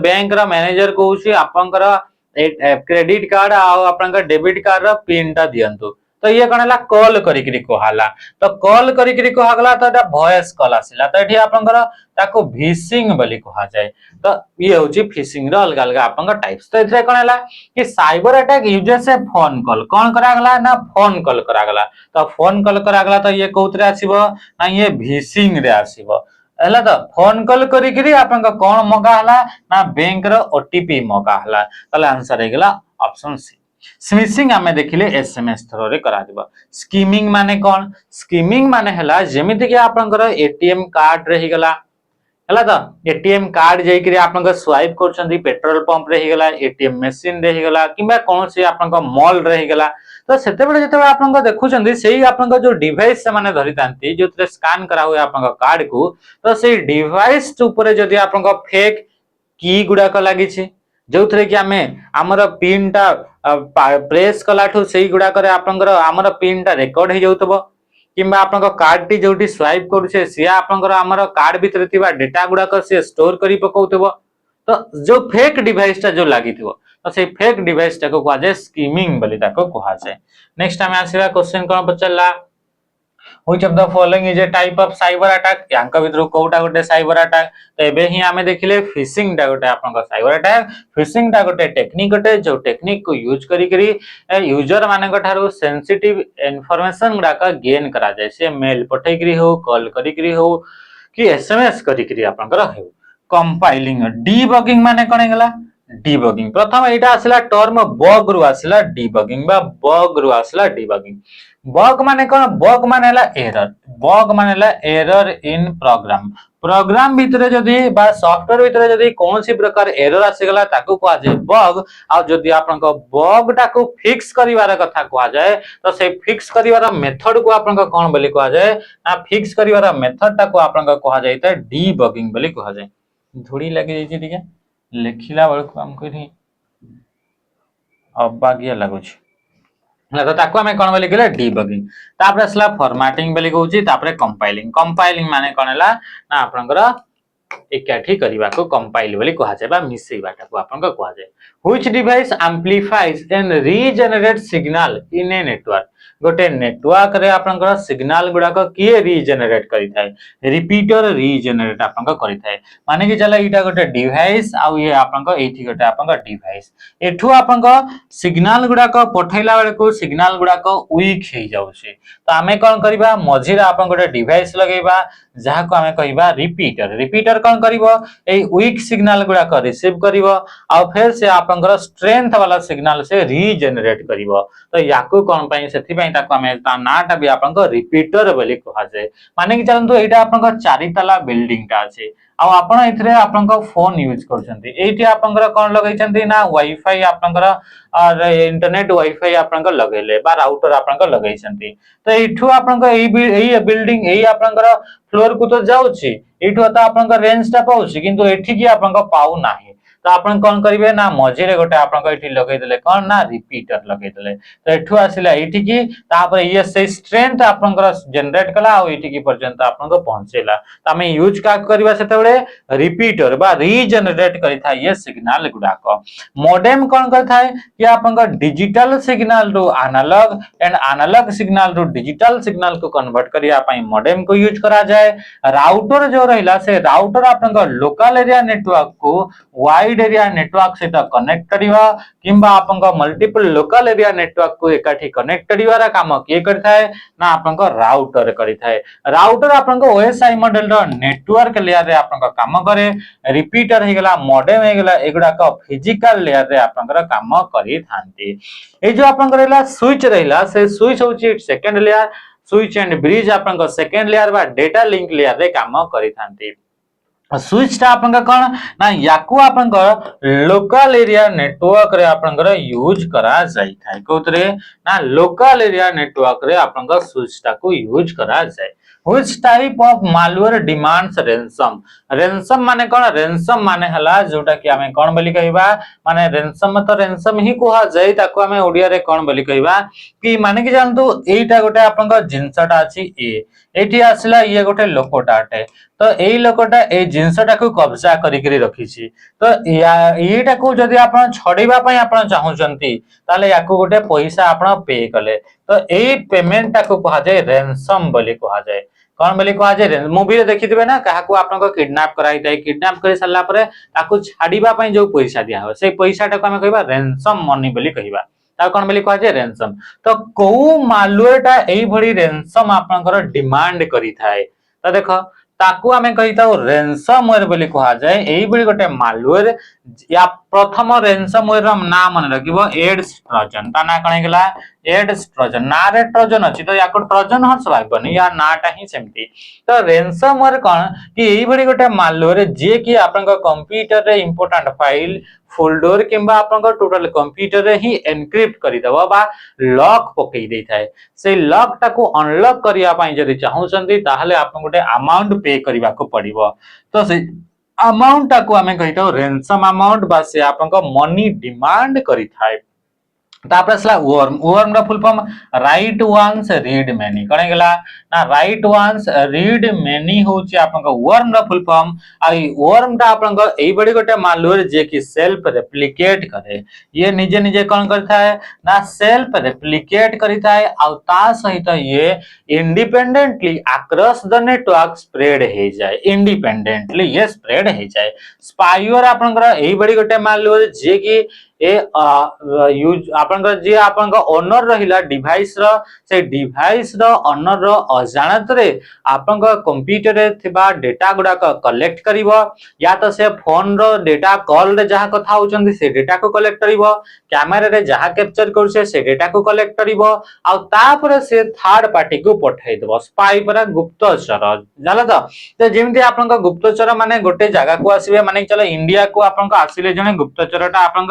बैंक रा मैनेजर कहूची आपनकर क्रेडिट कार्ड आ डेबिट कार्ड रा पिन टा दियंतु तो ये कणला कॉल करी करी कहला तो कॉल करी करी कहगला तो एटा वॉइस कॉल आसिला तो एठी आपनकर ताको फिशिंग बोली कहा जाय तो ये होची फिशिंग रा अलग अलग आपनकर टाइप्स तो इथरे कणला कि साइबर अटैक यूजेस से फोन कॉल कोन करागला ना फोन कॉल करागला तो फोन कॉल करागला तो ये कोउतरे आसीबो ना ये फिशिंग रे आसीबो हला तो फोन कॉल करी करी आपन का कोन मगा हला ना बैंक रो ओटीपी मगा हला तले आंसर हे गेला ऑप्शन सी स्मिशिंग हमें देखिले एसएमएस थ्रो रे करा दिबा स्कीमिंग माने कोन स्कीमिंग माने हला जेमिति कि आपन कर एटीएम कार्ड रही गला हला तो एटीएम कार्ड जई करी आपन का स्वाइप करछंदी पेट्रोल पंप रही गला एटीएम मशीन रही गला किबा कोन से आपन का मॉल रही गला तो सेते बेले जते आपन को देखुछंदी सेही आपन का जो डिवाइस से माने धरि तांती जोतरे स्कैन करा हुए आपन का कार्ड को तो सेही डिवाइस ऊपर जदी आपन का फेक की गुडा को लागि छि जोथरे कि हमें हमर पिन टा प्रेस कलाठो सेही गुडा करे आपनकर हमर पिन टा रेकॉर्ड हे जाउतबो किबा आपनकर कार्ड टी जोटी स्वाइप करूछे से आपनकर हमर कार्ड भीतर थिबा डेटा गुडा को से स्टोर करी पकौतबो तो जो फेक डिवाइस टा जो लागिथिबो तो से फेक डिवाइस टा को कहा जाय स्कीमिंग बोली ताको कहा जाय नेक्स्ट हमें आसीबा क्वेश्चन कोन पचला which of the following is a type of cyber attack यांका भितर कोटा गोटे साइबर अटैक तो एबे ही हमें देखिले फिशिंग टा गोटे आपन साइबर अटैक फिशिंग टा गोटे टेक्निक गोटे जो टेक्निक को यूज करी करी यूजर माने गठारो सेंसिटिव इंफॉर्मेशन गुडा का गेन करा जाय से मेल पठै करी हो कॉल करी करी हो कि एसएमएस करी करी आपन कर हो कंपाइलिंग डीबगिंग माने कोन गेला डीबगिंग प्रथम एटा आसला टर्म बग रु आसला डीबगिंग बा बग रु आसला डीबगिंग बग माने कोन बग माने ला एरर बग माने ला एरर इन प्रोग्राम प्रोग्राम भितरे जदी बा सॉफ्टवेयर भितरे जदी कोनसी प्रकार एरर आसी गला ताको कहा जाय बग आ जदी आपन को बग टा को फिक्स करिवार कथा कहा जाय तो से फिक्स करिवार मेथड को आपन को कोन बोली कहा जाय ना फिक्स करिवार मेथड टा को आपन को कहा जाय त डीबगिंग बोली कहा जाय धुड़ी लागि जाय छी ठीक लेखिला बेलको हमको एठी अबागिया लागुछ ना तो ताको हमें कोन बोली गेला डीबगिंग तापर असला फॉर्मेटिंग बोली कहूची तापर कंपाइलिंग माने कोन हला ना आपनकर एकाठी करिवा को कंपाइल बोली कहा जाय बा मिसेइबाटा को आपन को कहा जाय which device amplifies and regenerate signal in a network गोटे नेटवर्क रे आपनकर सिग्नल गुडा को किए रीजनरेट करि थाए रिपीटर रीजनरेट आपन को करि थाए माने कि चला इटा गोटे डिवाइस आ ये आपन को एठी गोटे आपन को डिवाइस एठु आपन को सिग्नल गुडा को पठैला बेले को सिग्नल गुडा को वीक हे जाउछे तो हमें कोन करबा मझिरा आपन गोटे डिवाइस लगेबा जहा को हमें कहबा रिपीटर कोन करबो ए वीक सिग्नल गुडा को रिसीव करबो आ फिर से आपनकर स्ट्रेंथ वाला सिग्नल से रीजनरेट करबो तो याकू कोन पई सेथि पई ताको हमें ता नाटा भी आपनकर रिपीटर बोली कहा जाय माने कि चलंतु एटा आपनकर चारि तला बिल्डिंग टा আছে आ आपण इथरे आपनकर फोन यूज करछंती एठी आपनकर कोन लगैछंती ना वाईफाई आपनकर और इंटरनेट वाईफाई आपनकर लगेले बा राउटर आपनकर लगैछंती तो एठु आपनकर एई बिल्डिंग एई आपनकर फ्लोर को तो जाउची एठु त आपनकर रेंज टा पाउची किंतु एठी की आपनकर पाउ नाही तो आपण कोन करिवे ना मझिरे गोटे आपन को एठी लगै देले कोन ना रिपीटर लगै देले तो एठु आसिला एठी की तापर ये से स्ट्रेंथ आपन को जनरेट कला आ एठी की पर्यंत आपन को पहुंचेला त हमें यूज का करबा सेते बेले रिपीटर बा रीजनरेट करि था ये सिग्नल गुडा को मॉडेम कोन कर थाए कि आपन को digital signal to analog and analog signal to digital signal को कन्वर्ट करिया पई मॉडेम को यूज करा जाए राउटर जो रहिला से राउटर आपन को लोकल एरिया नेटवर्क को वाइड वाइड एरिया नेटवर्क सहित कनेक्ट करवा किंबा आपन मल्टीपल लोकल एरिया नेटवर्क को एकाठी कनेक्ट करिवार काम किए करथाय ना आपन राउटर करिथाय। राउटर आपन ओएसआई मॉडल रो नेटवर्क लेयर रे आपन काम करे। रिपीटर हे गेला मॉडेम हे गेला एगुडा का फिजिकल लेयर रे आपन काम करि थांती। ए जो आपन रहला स्विच रहला से स्विच होची second layer. Switch and bridge आपन सेकंड लेयर बा डेटा लिंक लेयर रे काम करि थांती। स्विच टा आपन कौन ना याकू आपन लोकल एरिया नेटवर्क रे आपन यूज करा जाय थाय। कोतरे ना लोकल एरिया नेटवर्क रे आपन स्विच टा को यूज करा जाय। Which type of malware demands ransom? ransom माने कौन? ransom माने हला जोटा कि हमें कौन बोली कहबा माने ransom तो ransom ही कोहा जाय ताको हमें ओडिया रे कौन बोली कहबा कि माने कि जानतु एटा गोटे आपन जिंसटा अछि ए एठी आसला ये गोटे लोकोटाटे तो एई लोकोटा ए जिंसटा को कब्जा करी करी रखिछि तो एटा को जदी आपन छडीबा पई आपन चाहुचंती ताले याको गोटे पैसा आपन पे कले तो एई पेमेंट टा को कहा जाय ransom बोली कहा जाय। कौन बोली कहा जाय मूवी रे देखिथिबे ना काहाको आपन को किडनैप कराई थाय किडनैप करि सल्ला परे ताको छाडीबा पई जो पैसा दिया हो से पैसा टा को हमें कहबा ransom मनी बोली कहबा ता कौन बोली कहा जाय ransom। तो को मालवेयर टा एई भली ransom आपनकर डिमांड करि थाय तो देखो ताकू हमें कहिता रेनसमवेयर बोली कहा जाय। एई बली गोटे मालवेयर या प्रथम रेनसमवेयर रो नाम मन रखिबो एड्स ट्रोजन ता ना कणे गेला एड्स ट्रोजन ना रे ट्रोजन अछि तो याको ट्रोजन हर्ष भागबनी या नाटा ही सेमती। तो रेनसमवेयर कोन कि एई बली गोटे मालवेयर जे कि आपन कंप्यूटर रे इंपोर्टेंट फाइल फोल्डर किंबा आपन टोटल कंप्यूटर रे ही एनक्रिप्ट करि दबो बा लॉक पकई देई थाए से लॉक टा को अनलॉक करिया पई जदी चाहुचंती ताहले आपन गोटे अमाउंट पे करिवा को पड़िबो तो से अमाउंट टा को हमें कहितो ransom अमाउंट बा से आपन को मनी डिमांड करि थाए। तापर असला वर्म वर्म रा full form write once read many कणे गेला ना राइट वंस रीड मेनी होची आपन को वर्म रा फुल फॉर्म आई वर्म टा आपन को एई बडी गोटे मालवेयर जे कि सेल्फ रेप्लिकेट करे ये निजे निजे कोन करता है ना सेल्फ रेप्लिकेट करिता है आ ता सहित ये independently across the network spread हे जाय इंडिपेंडेंटली ये स्प्रेड हे जाय। स्पाईवेयर आपन को एई बडी गोटे मालवेयर जे कि ए यूज आपन जे आपन ओनर रहिला डिवाइस रो से डिवाइस रो ओनर रो अजानत रे आपन कंप्यूटर रे थिबा डेटा गुडा को कलेक्ट करिवो या तो से फोन रो डेटा कॉल रे जहा कथा होचंदी से डेटा को कलेक्ट करिवो कैमरा रे जहा कैप्चर करछे से डेटा को कलेक्ट करिवो आ तापर से थर्ड पार्टी को पठाई देबो स्पाई पर गुप्तचर जाला तो जेमति आपन गुप्तचर माने गोटे जगह को आसीबे माने चलो इंडिया को आपन आसीले जने गुप्तचरटा आपन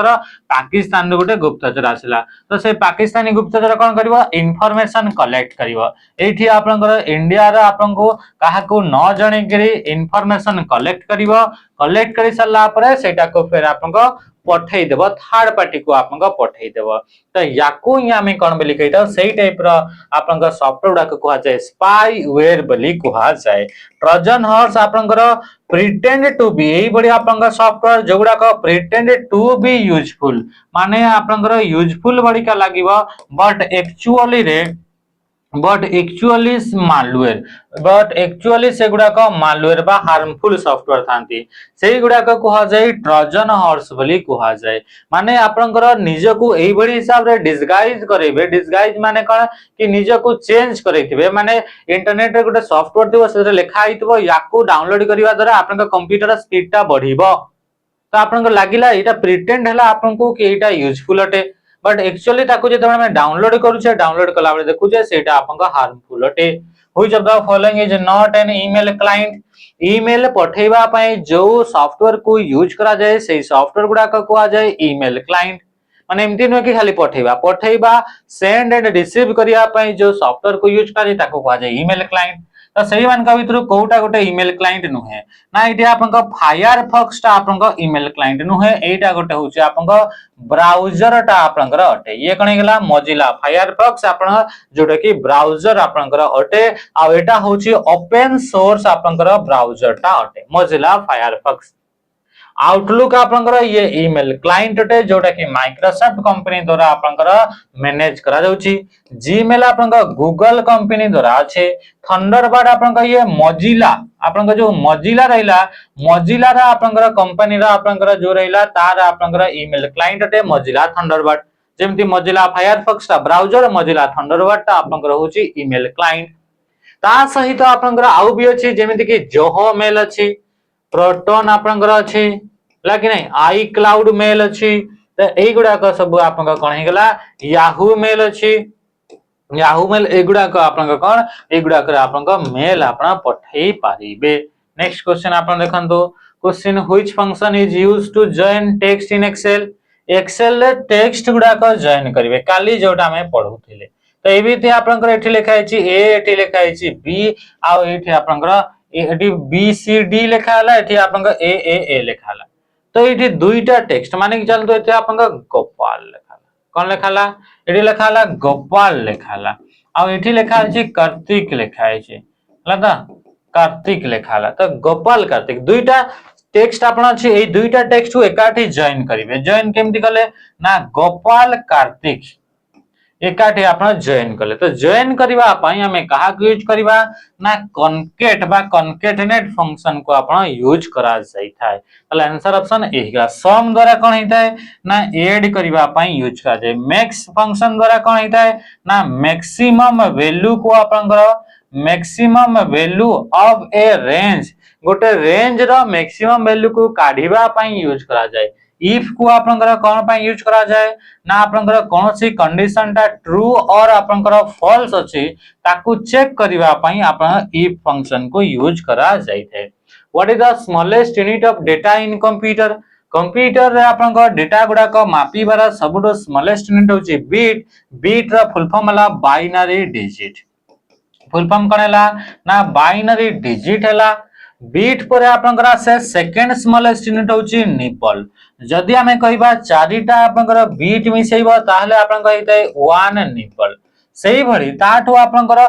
पाकिस्तान रो गोटे गुप्तचर आसिला तो से पाकिस्तानी गुप्तचर कोन करबो इन्फॉर्मेशन कलेक्ट करबो एठी आपनकर इंडिया रा आपनको काहा को न जणे करी इन्फॉर्मेशन कलेक्ट करबो कलेक्ट करि सल्ला परे सेटा को फिर आपनको पठै देबो थर्ड पार्टी को आपनको पठै देबो तो याको या में कोन बोली कहिता सेही टाइप रो आपनको सॉफ्टवेयर डा को कहा जाय स्पाईवेयर बोली कहा जाय। ट्रोजन हॉर्स आपनकर प्रिटेंड टू बी एई बडी आपनकर सॉफ्टवेयर जोगुडा को प्रिटेंड टू बी यूजफुल माने आपनकर यूजफुल बडी का लागिवो बट एक्चुअली से गुडा को मालवेयर बा हार्मफुल सॉफ्टवेयर थांती सेही गुडा को कहा जाय ट्रोजन हॉर्स बोली कहा जाय। माने आपनकर निज को एई बडी हिसाब रे डिस्गाइज करेबे डिस्गाइज माने कोन कि निज को चेंज करैथिबे माने इंटरनेट रे गुडा सॉफ्टवेयर दिबो से लिखा आइतबो याको डाउनलोड करिवा द्वारा आपन कंप्यूटर स्पीड ता बढ़िबो तो आपन लागिला एटा प्रिटेंड हला आपन को कि एटा यूजफुल अटे बट एक्चुअली ताको जे हम डाउनलोड करूछे डाउनलोड कला बेले देखुछे सेटा आपन हार्मफुल अटे। Which of the following is not an email client email पठेबा पई जो सॉफ्टवेयर को यूज करा जाय से सॉफ्टवेयर गुडा को कहा जाय ईमेल क्लाइंट माने एमती न कि खाली पठेबा सेंड एंड रिसीव करिया पई जो सॉफ्टवेयर को यूज करै ताको कहा जाय ईमेल क्लाइंट तो सही मान का भीतर कोटा गोटे ईमेल क्लाइंट नुहे ना इटे आपन फायरफॉक्स टा आपन ईमेल क्लाइंट नुहे एटा गोटे होची आपन ब्राउजर टा आपन अटे ये कणे गेला मोजिला फायरफॉक्स आपन जोटा कि ब्राउजर आपन अटे आ एटा होची ओपन सोर्स आपन ब्राउजर टा अटे मोजिला फायरफॉक्स। आउटलुक आपनकर ये ईमेल क्लाइंट अटे जोटा कि माइक्रोसॉफ्ट कंपनी द्वारा आपनकर मैनेज करा जाउची। जीमेल आपनकर गूगल कंपनी द्वारा अछि। थंडरबर्ड आपनकर ये मोजिला आपन जो मोजिला रहिला मोजिला रा आपनकर कंपनी रा आपनकर जो रहिला तार आपनकर ईमेल क्लाइंट अटे मोजिला थंडरबर्ड जेमति मोजिला फायरफॉक्स रा ब्राउजर मोजिला थंडरबर्ड ता आपनकर होची ईमेल क्लाइंट ता सहित आपनकर आउ भी अछि जेमति कि जोहो मेल अछि प्रोटोन आपनकर अछि लाकि नै आई क्लाउड मेल अछि त एई गुडा को सब आपनकर कोन हे गेला याहू मेल अछि याहू मेल एगुडा को आपन कोन एगुडा कर आपन को मेल आपन पठेई पारिबे। नेक्स्ट क्वेश्चन आपन देखंतो question which function is used to join text in Excel Excel रे टेक्स्ट गुडा को जॉइन करिवे काली जोटा में पढुथिले तो एबी थे आपन को एठी लिखा अछि ए एठी लिखा अछि बी आ एठी आपन को एठी बी सी डी लिखा हला एठी आपन को ए लिखा हला तो एठी दुईटा टेक्स्ट माने कि चलतो एठी आपन को गोपाल लिखा कौन लिखाला एठी लिखाला गोपाल लिखाला आ एठी लिखा अछि कार्तिक लिखा अछि हला कार्तिक लिखाला तो गोपाल कार्तिक दुईटा टेक्स्ट आपण अछि ए दुईटा टेक्स्ट को एकाठी जॉइन करिवे जॉइन केमति कले ना गोपाल कार्तिक एकाठी आपण जॉइन कले तो जॉइन करिवा पई हमें कहा को यूज करिवा ना कॉनकेट बा कॉनकेटनेट फंक्शन को आपण यूज करा जाई थाए तले आंसर ऑप्शन एहिगा सम द्वारा कोन हिताए ना ऐड करिवा पई यूज करा जाय मैक्स फंक्शन द्वारा कोन हिताए ना मैक्सिमम वैल्यू को आपनकर maximum value of A range गोटे रेंज रो मैक्सिमम वैल्यू को काढिबा पई यूज करा जाय इफ को आपनकर कोन पई यूज करा जाय ना आपनकर कोनसी कंडीशन ता ट्रू और आपनकर फॉल्स अछि ताकू चेक करिवा पई आपन इफ फंक्शन को यूज करा जायथे what is the smallest unit of data in computer computer रे आपनकर डेटा गुडा को मापी बारा सबडो स्मॉलेस्ट यूनिट होची बिट बिट रा फुल फॉर्म हला बाइनरी डिजिट फुल फॉर्म कोन हला ना बाइनरी डिजिट हला बीट पर आपनकर से सेकंड स्मॉलेस्ट यूनिट होची निपल जदि हमें कहिबा चारिटा आपनकर बीट मिसेइबो ताहले आपनकर हिते 1 निपल सेही भरी ताठो आपनकर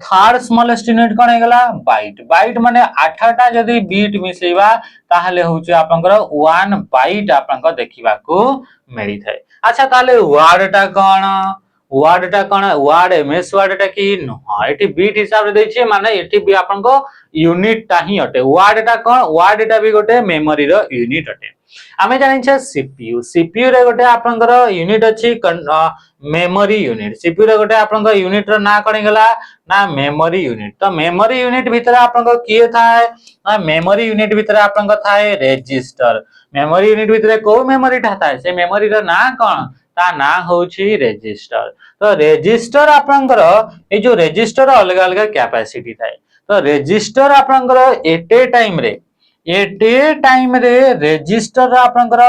थर्ड स्मॉलेस्ट यूनिट कोन हे गेला बाइट बाइट माने 8टा जदि बीट मिसेइबा ताहले होची आपनकर 1 बाइट आपनकर देखिबा को मिली थाए अच्छा ताले वर्ड टा कोन वर्ड एमएस वर्ड टा की न एठी बीट हिसाब रे दैछे माने एठी भी आपन को यूनिट टा ही अटे वर्ड टा कोन वर्ड टा भी गोटे मेमोरी रो यूनिट अटे आमे जानि छे सीपीयू रे गोटे आपनकर यूनिट अछि मेमोरी यूनिट सीपीयू रे गोटे आपनकर यूनिट रो ना कोन गेला ना मेमोरी यूनिट तो मेमोरी यूनिट भीतर आपनकर किए थाए मेमोरी यूनिट भीतर आपनकर थाए रजिस्टर मेमोरी यूनिट भीतर को मेमोरी टा थाए से मेमोरी रो ना कोन ता ना होची रजिस्टर तो रजिस्टर आपनकर ए जो रजिस्टर अलग अलग कैपेसिटी थाए तो रजिस्टर आपनकर एट ए टाइम रे रजिस्टर आपनकर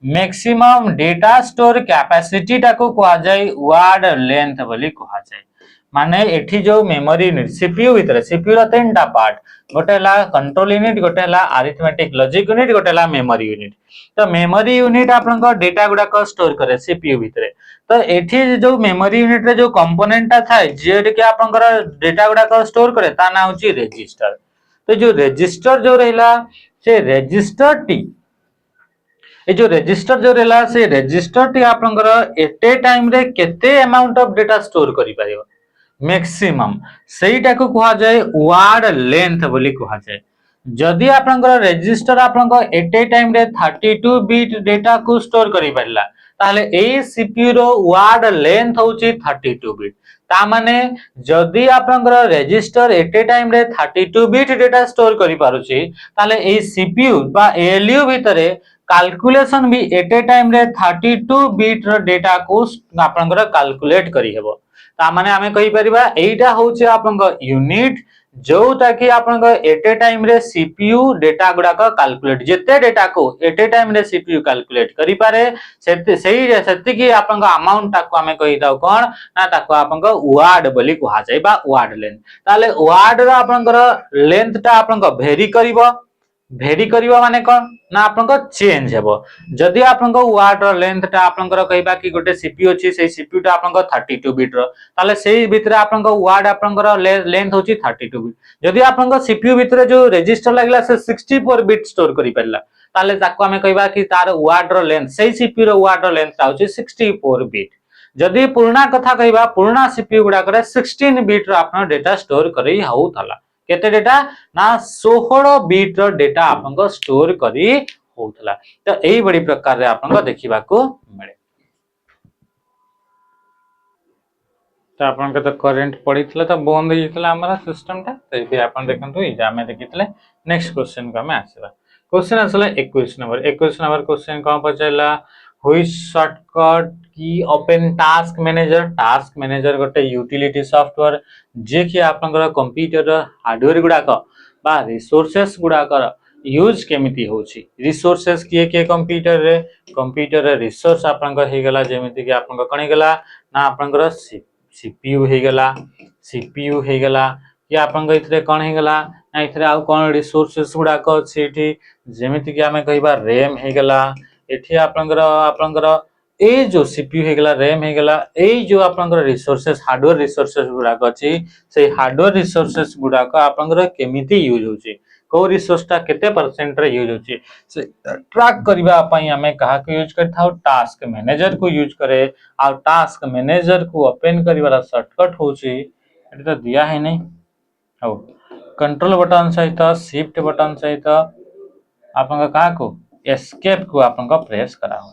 मैक्सिमम डेटा स्टोर कैपेसिटी टाको कहा जाय वर्ड लेंथ बोली कहा जाय माने एठी जो मेमोरी यूनिट सीपीयू भीतर सीपीयू रा तीनटा पार्ट गोटेला कंट्रोल यूनिट गोटेला अरिथमेटिक लॉजिक यूनिट गोटेला मेमोरी यूनिट तो मेमोरी यूनिट आपनका डेटा गुडा को स्टोर करे सीपीयू भीतर तो एठी जो मेमोरी यूनिट रे जो कंपोनेंट ता थाए जेड के आपनका डेटा गुडा को स्टोर करे ता ना होची रजिस्टर तो जो रजिस्टर जो रहला से रजिस्टर टी ए जो रजिस्टर जो रहला से रजिस्टर टी आपनका एट ए टाइम रे केते अमाउंट ऑफ डेटा स्टोर करि पारिबो मैक्सिमम सेटा को कहा जाय वर्ड लेंथ बोली कहा जाय जदि आपनकर रजिस्टर आपनकर एट ए टाइम रे 32 बिट डेटा को स्टोर करि पारला ताले ए सीपीयू रो वर्ड लेंथ होची 32 बिट ता माने जदि आपनकर रजिस्टर एट ए टाइम रे 32 बिट डेटा स्टोर करि पारुची ताले ए सीपीयू बा एएलयू भितरे कैलकुलेशन भी एट ए टाइम रे 32 बिट रो डेटा को आपनकर कैलकुलेट करि हेबो ता माने हमें कहि परिबा एटा होचे आपनकर यूनिट जोटा कि आपनकर एट ए टाइम रे सीपीयू डेटा गुडा को कैलकुलेट जेते डेटा को एट ए टाइम रे सीपीयू कैलकुलेट करि पारे सेति कि आपनकर अमाउंट ताको हमें कहि दाउ कोन ना ताको आपनकर वर्ड बोली कहा जाय बा वर्ड लेंथ ताले वर्ड रा आपनकर लेंथ ता आपनकर भेरी करिबा माने कोन ना आपनकर चेंज हेबो जदि आपनकर वर्ड रो लेंथ ता आपनकर कहिबा कि गोटे सीपीयू अछि से सीपीयू ता आपनकर 32 बिट रो ताले सेही भितरे आपनकर वर्ड आपनकर लेंथ होची 32 बिट जदि आपनकर सीपीयू भितरे जो रजिस्टर लागला से 64 बिट स्टोर करि परला ताले ताको हमें कहिबा कि तार वर्ड रो लेंथ सेही सीपीयू रो वर्ड रो लेंथ ता होची 64 बिट जदि पुराना कथा कहिबा पुराना सीपीयू गुडा करे 16 बिट रो आपन डेटा स्टोर करै हउतला केते डेटा ना 16 बिट रो डेटा आपन स्टोर करी होतला। तो एही बड़ी प्रकार रे आपन देखिबा को मिले। तो आपन के तो करंट पड़ीथले तो बंद हो जाइतला हमरा सिस्टम टा। तो ये आपन देखंतु ई जे हमें देखितले नेक्स्ट क्वेश्चन को हमें आसीबा। क्वेश्चन असले 21 नंबर क्वेश्चन को पचारला व्हिच शॉर्टकट की ओपन टास्क मैनेजर गोटे यूटिलिटी सॉफ्टवेयर जे कि आपनकर कंप्यूटर हार्डवेयर गुडा को बा रिसोर्सेस गुडा कर यूज केमिति होची। रिसोर्सेस किए कंप्यूटर रे रिसोर्स आपनकर हे गला जेमिति कि आपनकर कणी गला ना आपनकर सीपीयू हे गला कि आपन इथरे कौन हे गला ना इथरे आउ कौन रिसोर्सेस गुडा को अछि एठी जेमिति कि हमें कहिबा रैम हे गला एठी आपनकर ए जो सीपीयू हे गला रैम हे गला ए जो आपनकर रिसोर्सेस हार्डवेयर रिसोर्सेस गुडा को अछि से हार्डवेयर रिसोर्सेस गुडा को आपनकर केमिति यूज होछि को रिसोर्स ता केते परसेंट रे यूज होछि से ट्रैक करबा पई हमें कहा को यूज करथाउ टास्क मैनेजर को यूज करे आ टास्क मैनेजर को ओपन करिवार शॉर्टकट होछि एटा तो दिया है नहीं हो कंट्रोल बटन सहित शिफ्ट बटन सहित आपन का को एस्केप को आपन प्रेस करा हो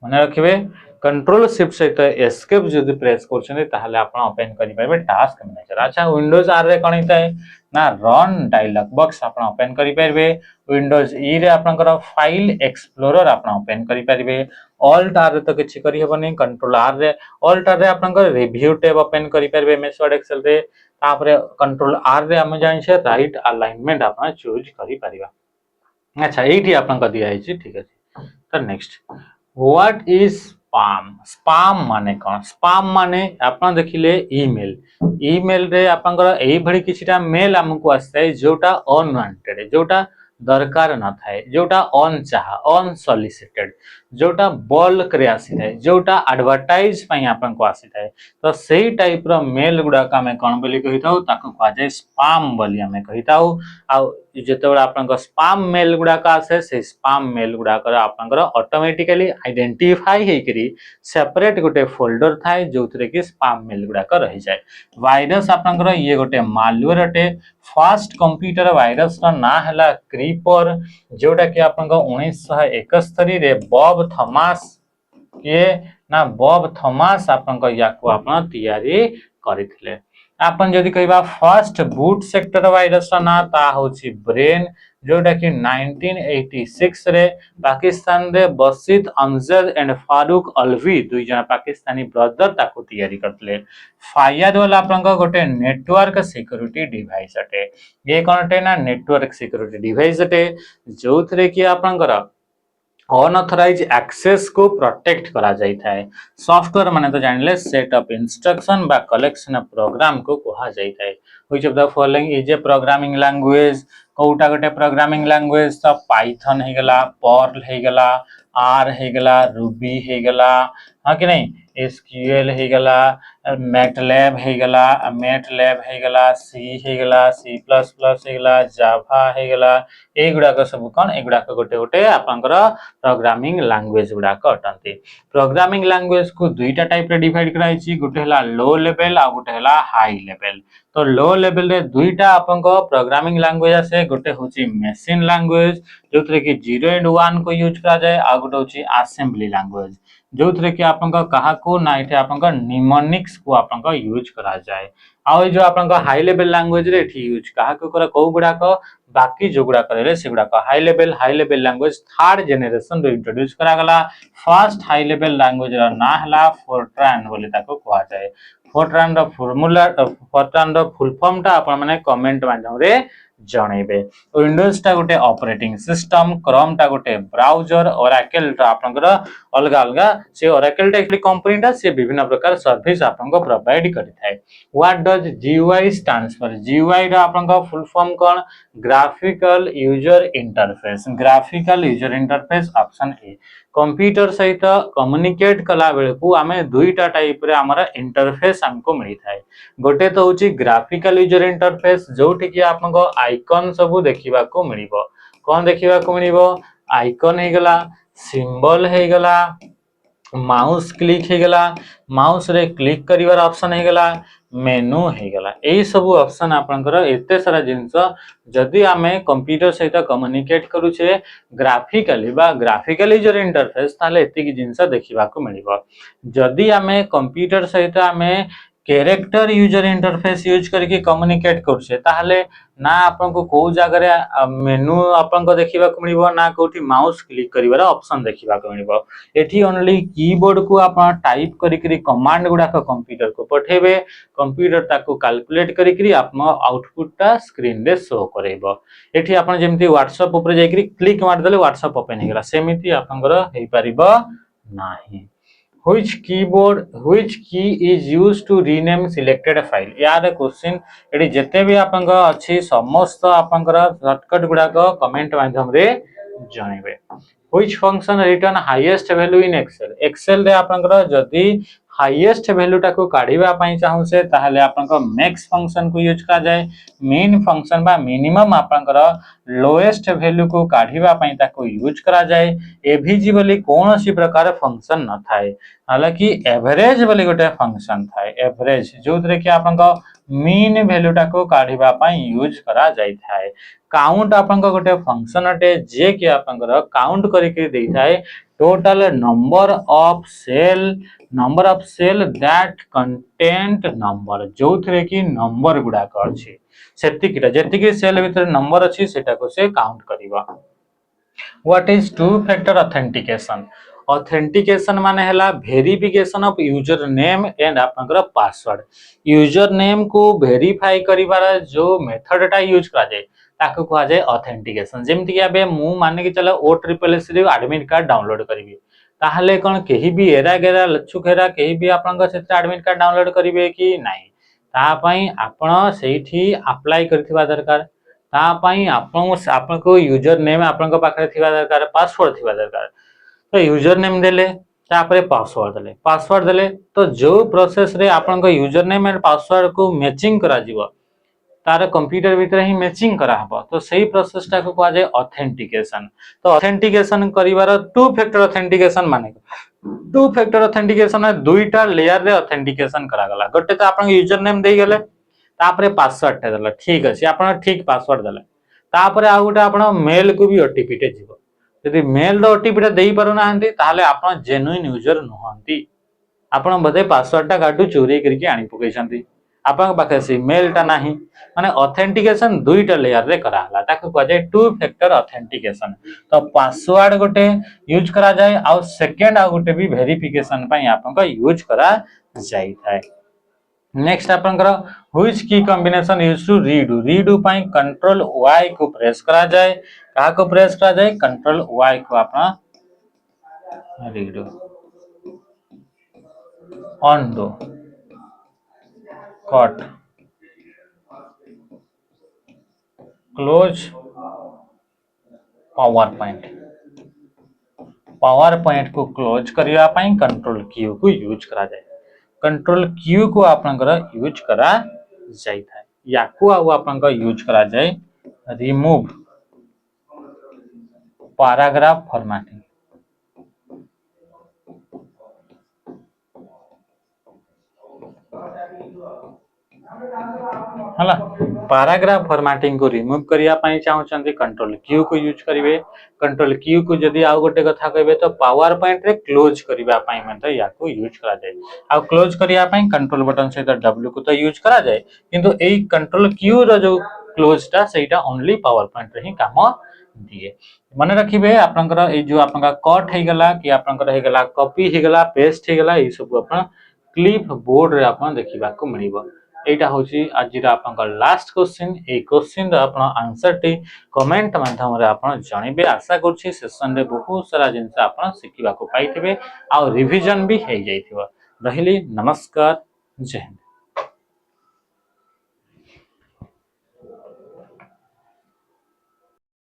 मन रखिबे कंट्रोल शिफ्ट सहित एस्केप जदि प्रेस करछन ताहले आपन ओपन करि पाबे टास्क मैनेजर। अच्छा विंडोज आर रे कोन हिताय ना रन डायलॉग बॉक्स आपन ओपन करि पाबे विंडोज ई रे आपनकर फाइल एक्सप्लोरर आपन ओपन करि पाबे ऑल्ट आर रे तो किछि करि हेबनी कंट्रोल आर रे ऑल्ट आर रे आपनकर रिव्यू टैब ओपन करि पाबे एमएस वर्ड एक्सेल रे तापरे कंट्रोल आर रे हम जानि छे राइट अलाइनमेंट आपन चूज करि परिबा। अच्छा एठी आपन दिया है ठीक है। तो नेक्स्ट व्हाट इज स्पैम माने कौन स्पैम माने आपन देखिले ईमेल रे आपनकर एही भड़ी किछिटा मेल हमकु आस्ताय जोटा अनवांटेड जोटा दरकार न थाए जोटा अनचाहा अनसॉलिसिटेड जोटा बल्क रे आसी थाए जोटा एडवर्टाइज पई आपन को आसी थाए तो सेही टाइप रो मेल गुडा का मैं कोन बोली कहिताउ ताको कहा जाय स्पैम बोली हमें कहिताउ आ जेतेबेला आपन स्पैम मेल गुडा का आसे से स्पैम मेल गुडा कर आपन ऑटोमेटिकली आइडेंटिफाई हे करी सेपरेट गोटे फोल्डर थाए जोथरे कि स्पैम मेल गुडा का रहि जाय। वायरस आपन ये गोटे मालवेयर अटे फर्स्ट कंप्यूटर वायरस का ना हला क्रीपर जोटा कि आपन 1971 रे बॉब थॉमस आपन याको आपन तैयारी करिथिले। आपन जदि कहबा फर्स्ट बूट सेक्टर वायरस का ना ता होछि ब्रेन जोटा कि 1986 रे पाकिस्तान रे बसित अमजद एंड फारूक अलवी दुई जना पाकिस्तानी ब्रदर ताको तैयारी करथले। फायरवॉल आपन गोटे नेटवर्क सिक्योरिटी डिवाइस अटे ये कोनटे ना नेटवर्क सिक्योरिटी डिवाइस अटे जोथरे कि आपनकर अनऑथराइज एक्सेस को प्रोटेक्ट करा जाई थाए। सॉफ्टवेयर माने तो जानले सेट ऑफ इंस्ट्रक्शन बा कलेक्शन ऑफ प्रोग्राम को कहा जाई थाए। Which of the following is a programming language कोउटा गोटे प्रोग्रामिंग लैंग्वेज तो पाइथन हे गला पर्ल हे गला आर हे गला रूबी हे गला हां कि नहीं एसक्यूएल हे गला मैटलैब हे गला सी हे गला सी प्लस प्लस हे गला जावा हे गला एगुडा को सब कोन एगुडा को गोटे गोटे आपनकर प्रोग्रामिंग लैंग्वेज गुडा को अटंती। प्रोग्रामिंग लैंग्वेज को दुईटा टाइप रे डिवाइड कराई छी गोटे हला लो लेवल आ गोटे हला हाई लेवल। तो लो लेवल रे दुईटा आपनको प्रोग्रामिंग लैंग्वेज आसे गोटे होची मशीन लैंग्वेज जोथरे कि 0 एंड 1 को यूज करा जाय आ गोटे होची असेंबली लैंग्वेज जोथरे कि आपनको कहा को ना इथे आपनको निमोनिक्स को आपनको यूज करा जाय। आ जो आपनको हाई लेवल लैंग्वेज रे ठी यूज कहा को करे को गुडा को बाकी जो गुडा करे से गुडा को high level language third generation रो इंट्रोड्यूस करा गला। फर्स्ट हाई लेवल लैंग्वेज रो ना हला फोर्ट्रान बोली ताको कहा जाय। फोर्ट्रान रो फोर्ट्रान रो फुल फॉर्म ता आपन माने कमेंट माध्यम रे जणेबे। विंडोज ता गोटे ऑपरेटिंग सिस्टम क्रोम ता गोटे ब्राउजर ओरेकल ता आपनकर अलगा अलगा से ओरेकल ता एक्चुअली कंपनी ता से विभिन्न प्रकार सर्विस आपनको प्रोवाइड करि थाए। What does GUI stands for GUI रा आपनको फुल फॉर्म कोन graphical user interface option A computer सहित कम्युनिकेट कला बेले को आमे दुईटा टाइप रे हमर इंटरफेस हमको मिली थाए। गोटे तो होची ग्राफिकल यूजर इंटरफेस जोठी कि आपनको आइकन सब देखिबा को मिलिबो कोन देखिबा को मिलिबो आइकन हे गला सिंबल हे गला माउस क्लिक हो गला, माउस रे क्लिक करिवार ऑप्शन हो गला, मेनू हो गला। एई सब ऑप्शन आपनकर एते सारा जिंस जदि आमे कंप्यूटर सहित कम्युनिकेट करूछे ग्राफिकली बा ग्राफिकल यूजर इंटरफेस ताले एतिकी जिंस देखिबा को मिलिबो। जदि आमे कंप्यूटर सहित आमे कैरेक्टर यूजर इंटरफेस यूज करके कम्युनिकेट करूछे ताहले ना आपनको को जगह मेनू आपनको देखिबा को मिलिबो ना कोठी माउस क्लिक करिवार ऑप्शन देखिबा को मिलिबो। एठी ओनली कीबोर्ड को आपण टाइप करी कमांड गुडा कंप्यूटर को पठेबे, कंप्यूटर ताको कैलकुलेट करी आपण आउटपुट टा स्क्रीन रे शो करेबो। एठी आपण जेमति व्हाट्सएप ऊपर जाई क्लिक मार देले व्हाट्सएप ओपन हे गेला, सेमिति आपनकर हेई परिबो नाही। which key is used to rename selected file? यार क्वेश्चन एडी जते भी आपन अछि समस्त आपनकर शॉर्टकट गुडा को कमेंट माध्यम रे जणेबे। which function return highest value in excel? excel रे आपनकर जदी हाईएस्ट वैल्यू टाको काढिबा पई चाहू से ताहले आपनकर मैक्स फंक्शन को यूज करा जाय। मीन फंक्शन बा मिनिमम आपनकर लोएस्ट वैल्यू को काढिबा पई ताको यूज करा जाय। एवीजी बोली कोनोसी प्रकार फंक्शन न थाए, हालांकि एवरेज बोली गोटे फंक्शन थाए। एवरेज जोतरे कि आपनकर मीन वैल्यू टाको काढिबा पई यूज करा जाय थाए। काउंट आपनकर गोटे फंक्शन अटे जे कि आपनकर काउंट करि के देई थाए total number of cell that content number, जोथरे कि नंबर गुडा को अछि सेतिकिटा जेतिकि सेल भीतर नंबर अछि सेटा को से काउंट करिबा। What is two factor authentication? Authentication माने हला verification of user name and आपनकर पासवर्ड। यूजर नेम को वेरीफाई करिवार जो मेथड टा यूज करा जाय ताको कहा जाय ऑथेंटिकेशन। जेमति कि आबे मु माने कि चला OSS रे एडमिट कार्ड डाउनलोड करबी ताहले कोन केही भी एरा गेरा लच्छु खेरा केही भी आपनका सेते एडमिट कार्ड डाउनलोड करिवे कि नाही, ता पई आपण सेठी अप्लाई करथिबा दरकार। ता पई आपनको यूजर नेम आपनको पाखरे थिबा दरकार, पासवर्ड थिबा दरकार। तो यूजर नेम देले तापरे पासवर्ड देले तो जो प्रोसेस रे आपनको यूजर नेम एंड पासवर्ड को मैचिंग करा जीवो तार कंप्यूटर भीतर ही मैचिंग करा हबो, तो सही प्रोसेस टा को कहा जाय ऑथेंटिकेशन। तो ऑथेंटिकेशन करिवार टू फैक्टर ऑथेंटिकेशन माने टू फैक्टर ऑथेंटिकेशन में दुईटा लेयर रे ऑथेंटिकेशन करा गला। गोटे तो आपन यूजर नेम देई गेले तापरे पासवर्ड टे देला, ठीक अछि आपन ठीक पासवर्ड देले तापरे आ गोटे आपन मेल को भी ओटीपी टे जीवो। यदि मेल रो ओटीपी टे देई पारु नाहंती ताहले आपन जेन्युइन यूजर नहंती, आपन बदे पासवर्ड टा गाडू चोरी करके आनी पकैछंती, आपन पाखे से मेल टा नाही माने ऑथेंटिकेशन दुईटा लेयर रे करा हला ताको कह जाय टू फैक्टर ऑथेंटिकेशन। तो पासवर्ड गोटे यूज करा जाय आ सेकंड आ गोटे भी वेरिफिकेशन पई आपन का यूज करा जाय थाए। नेक्स्ट आपन करो व्हिच की कॉम्बिनेशन यूज टू रीडू पई कंट्रोल वाई को प्रेस करा जाय। का को प्रेस करा जाय? कंट्रोल वाई को आपन redo undo cut close power point को क्लोज करिया पई कंट्रोल क्यू को यूज करा जाय। कंट्रोल क्यू को आपनकर यूज करा जाय थाए। याकू आपनकर यूज करा जाय रिमूव पैराग्राफ फॉर्मेटिंग। हला पैराग्राफ फॉर्मेटिंग को रिमूव करिया पई चाहउचंती कंट्रोल क्यू को यूज करिवे। कंट्रोल क्यू को जदी आ गोटे कथा कहबे तो पावर पॉइंट रे क्लोज करिवा पई मतलब याको यूज करा जाय। आ क्लोज करिया पई कंट्रोल बटन से तो डब्ल्यू को तो यूज करा जाय, किंतु एई कंट्रोल क्यू रो जो क्लोज टा सेटा ओनली पावर पॉइंट रे ही काम दिए। मन रखिबे आपनकर ए जो आपनका कट हे गला कि आपनकर हे गला कॉपी हे गला पेस्ट हे गला, ई सब आपन क्लिप बोर्ड रे आपन देखिबा को मिलिबो। एटा होची आजिर आपनका लास्ट क्वेश्चन। ए क्वेश्चन रा आपन आंसर टी कमेंट माध्यम रे आपन जणिबे। आशा करछि सेशन रे बहुत सारा जिंस आपन सिखिबा को पाइथिबे आ रिवीजन भी हे जाइथिबो। रहिली नमस्कार, जय हिंद।